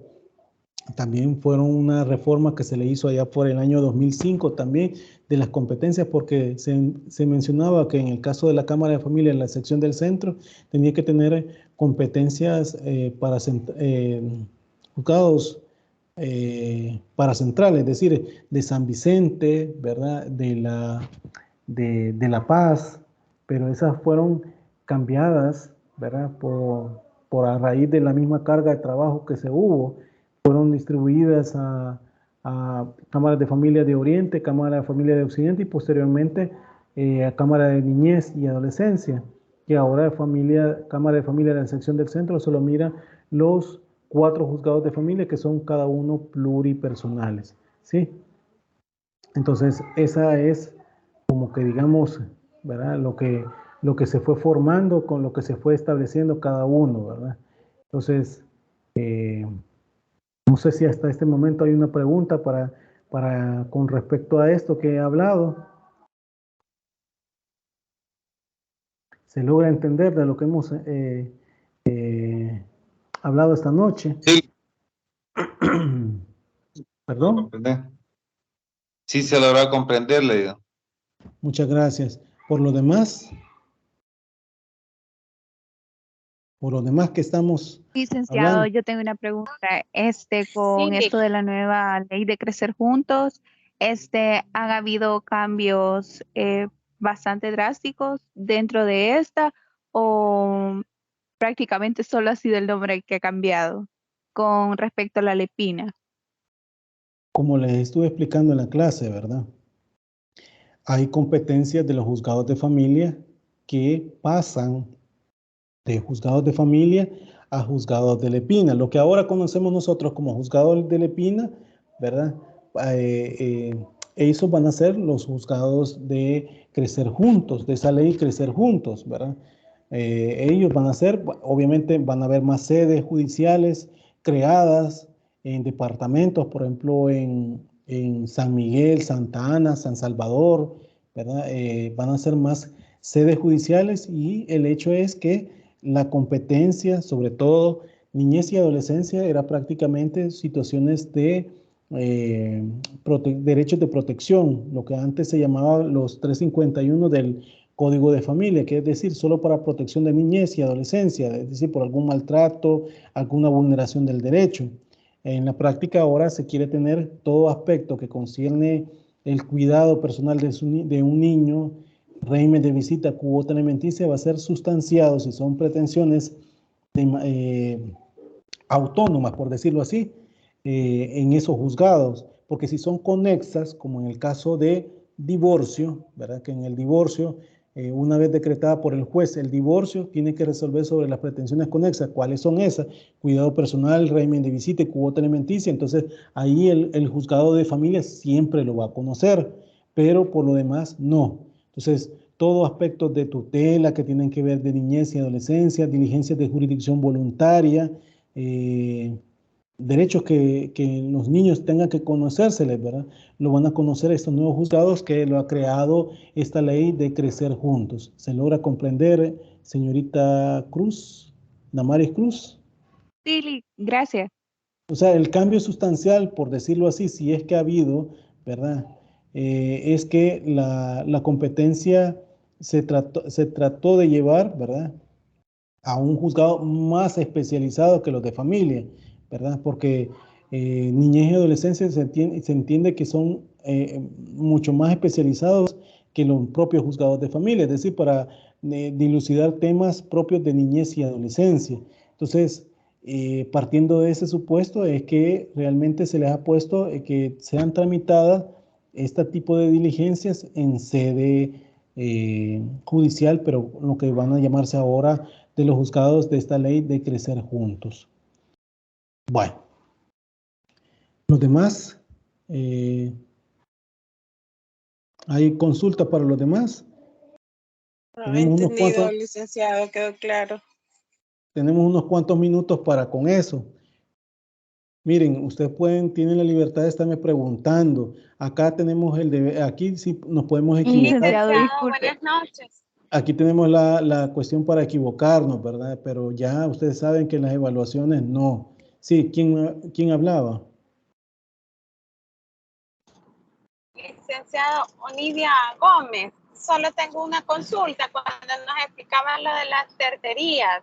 también fueron una reforma que se le hizo allá por el año 2005 también de las competencias, porque se mencionaba que en el caso de la Cámara de Familia, en la sección del centro, tenía que tener competencias para juzgados para centrales, es decir, de San Vicente, ¿verdad? De La Paz, pero esas fueron cambiadas, ¿verdad? Por a raíz de la misma carga de trabajo que se hubo, fueron distribuidas a Cámaras de Familia de Oriente, Cámara de Familia de Occidente y posteriormente a Cámara de Niñez y Adolescencia, que ahora Cámara de Familia de la sección del centro solo mira los 4 juzgados de familia que son cada uno pluripersonales, ¿sí? Entonces, esa es como que digamos, ¿verdad? Lo que se fue formando con lo que se fue estableciendo cada uno, ¿verdad? Entonces, no sé si hasta este momento hay una pregunta con respecto a esto que he hablado. ¿Se logra entender de lo que hemos hablado esta noche? Sí. ¿Perdón? Sí, se logra comprender, le digo. Muchas gracias. Por lo demás que estamos Licenciado, hablando. yo tengo una pregunta. Con Sí. esto de la nueva ley de crecer juntos, ¿han habido cambios bastante drásticos dentro de esta o prácticamente solo ha sido el nombre que ha cambiado con respecto a la Lepina? Como les estuve explicando en la clase, ¿verdad? Hay competencias de los juzgados de familia que pasan de juzgados de familia a juzgados de Lepina. Lo que ahora conocemos nosotros como juzgados de Lepina, ¿verdad? esos van a ser los juzgados de Crecer Juntos, de esa ley Crecer Juntos, ¿verdad? Ellos van a ser, obviamente van a haber más sedes judiciales creadas en departamentos, por ejemplo, en San Miguel, Santa Ana, San Salvador, ¿verdad? Van a ser más sedes judiciales y el hecho es que la competencia, sobre todo niñez y adolescencia, era prácticamente situaciones de derechos de protección, lo que antes se llamaba los 351 del Código de Familia, que es decir, solo para protección de niñez y adolescencia, es decir, por algún maltrato, alguna vulneración del derecho. En la práctica ahora se quiere tener todo aspecto que concierne el cuidado personal de un niño, régimen de visita, cuota alimenticia, va a ser sustanciado si son pretensiones autónomas, por decirlo así, en esos juzgados, porque si son conexas, como en el caso de divorcio, ¿verdad? Que en el divorcio, una vez decretada por el juez el divorcio, tiene que resolver sobre las pretensiones conexas. ¿Cuáles son esas? Cuidado personal, régimen de visita y cuota alimenticia. Entonces, ahí el juzgado de familia siempre lo va a conocer, pero por lo demás, no. Entonces, todo aspectos de tutela que tienen que ver de niñez y adolescencia, diligencias de jurisdicción voluntaria, derechos que los niños tengan que conocérseles, ¿verdad? Lo van a conocer estos nuevos juzgados que lo ha creado esta ley de Crecer Juntos. ¿Se logra comprender, señorita Cruz, Damaris Cruz? Sí, gracias. O sea, el cambio sustancial, por decirlo así, si es que ha habido, ¿verdad? Es que la competencia se trató de llevar, ¿verdad?, a un juzgado más especializado que los de familia, ¿verdad? Porque niñez y adolescencia se entiende que son mucho más especializados que los propios juzgados de familia, es decir, para dilucidar temas propios de niñez y adolescencia. Entonces, partiendo de ese supuesto, es que realmente se les ha puesto que sean tramitadas este tipo de diligencias en sede judicial, pero lo que van a llamarse ahora de los juzgados de esta ley de Crecer Juntos. Bueno, los demás, ¿hay consulta para los demás? No, entendido, licenciado, quedó claro. Tenemos unos cuantos minutos para con eso. Miren, ustedes tienen la libertad de estarme preguntando. Acá tenemos aquí sí nos podemos equivocar. Buenas noches. Aquí tenemos la cuestión para equivocarnos, ¿verdad? Pero ya ustedes saben que las evaluaciones no. Sí, ¿quién hablaba? Licenciado Onidia Gómez, solo tengo una consulta. Cuando nos explicaban lo de las tercerías,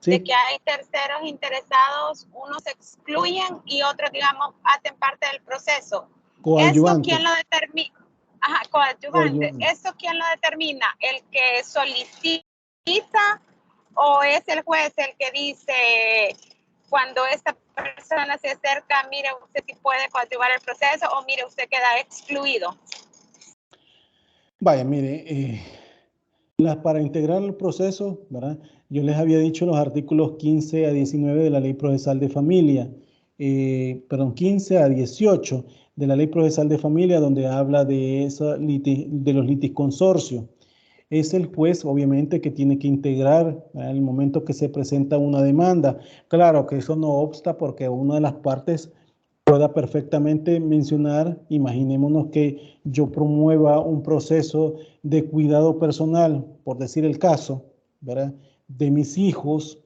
sí, de que hay terceros interesados, unos se excluyen y otros, digamos, hacen parte del proceso. Coadyuvante. ¿Eso quién lo determina? Ajá, coadyuvante. ¿Eso quién lo determina? ¿El que solicita o es el juez el que dice cuando esta persona se acerca, mire usted si puede coadyuvar el proceso o mire usted queda excluido? Vaya, mire, para integrar el proceso, ¿verdad? Yo les había dicho los artículos 15 a 19 de la Ley Procesal de Familia, 15 a 18 de la Ley Procesal de Familia, donde habla de los litisconsorcios. Es el juez, obviamente, que tiene que integrar en el momento que se presenta una demanda. Claro que eso no obsta porque una de las partes pueda perfectamente mencionar, imaginémonos que yo promueva un proceso de cuidado personal, por decir el caso, ¿verdad?, de mis hijos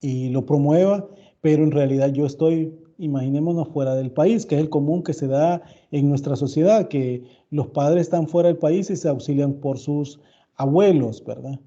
y lo promueva, pero en realidad yo estoy, imaginémonos, fuera del país, que es el común que se da en nuestra sociedad, que los padres están fuera del país y se auxilian por sus abuelos, ¿verdad?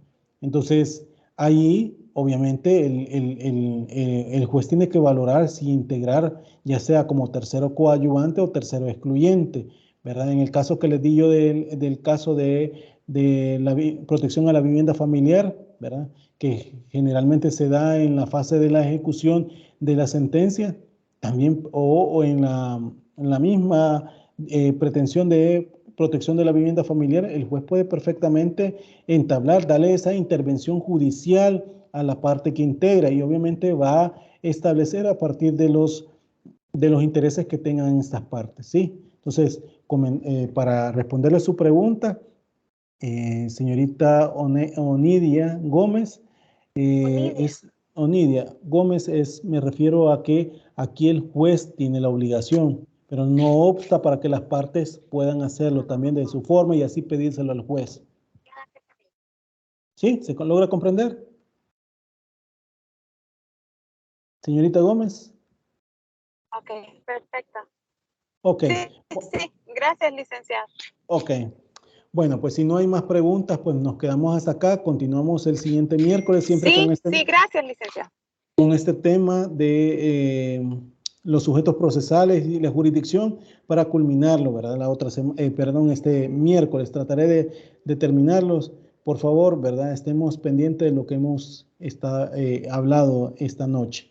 Entonces, ahí, obviamente, el juez tiene que valorar si integrar, ya sea como tercero coadyuvante o tercero excluyente, ¿verdad? En el caso que les di yo del caso de la protección a la vivienda familiar, ¿verdad?, que generalmente se da en la fase de la ejecución de la sentencia, también, o en la misma pretensión de protección de la vivienda familiar, el juez puede perfectamente darle esa intervención judicial a la parte que integra y obviamente va a establecer a partir de los de los intereses que tengan en estas partes, ¿sí? Entonces, para responderle su pregunta, señorita Onidia Gómez, Onidia Gómez me refiero a que aquí el juez tiene la obligación, pero no opta para que las partes puedan hacerlo también de su forma y así pedírselo al juez. ¿Sí? ¿Se logra comprender? Señorita Gómez. Ok, perfecto. Ok. Sí, gracias, licenciado. Ok. Bueno, pues si no hay más preguntas, pues nos quedamos hasta acá. Continuamos el siguiente miércoles, siempre Sí, gracias, licenciado. Con este tema de los sujetos procesales y la jurisdicción para culminarlo, ¿verdad? Este miércoles trataré de terminarlos. Por favor, ¿verdad? Estemos pendientes de lo que hemos hablado esta noche.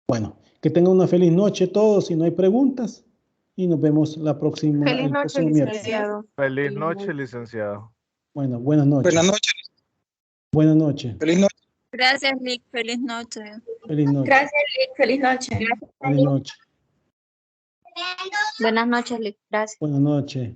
Bueno, que tengan una feliz noche todos, si no hay preguntas, y nos vemos la próxima. Feliz noche, licenciado. Feliz noche, licenciado. Bueno, buenas noches. Buenas noches. Buenas noches. Feliz noche. Gracias, Lick. Feliz noche. Feliz noche. Gracias, Lick. Feliz noche. Feliz noche. Buenas noches, Lick. Gracias. Buenas noches.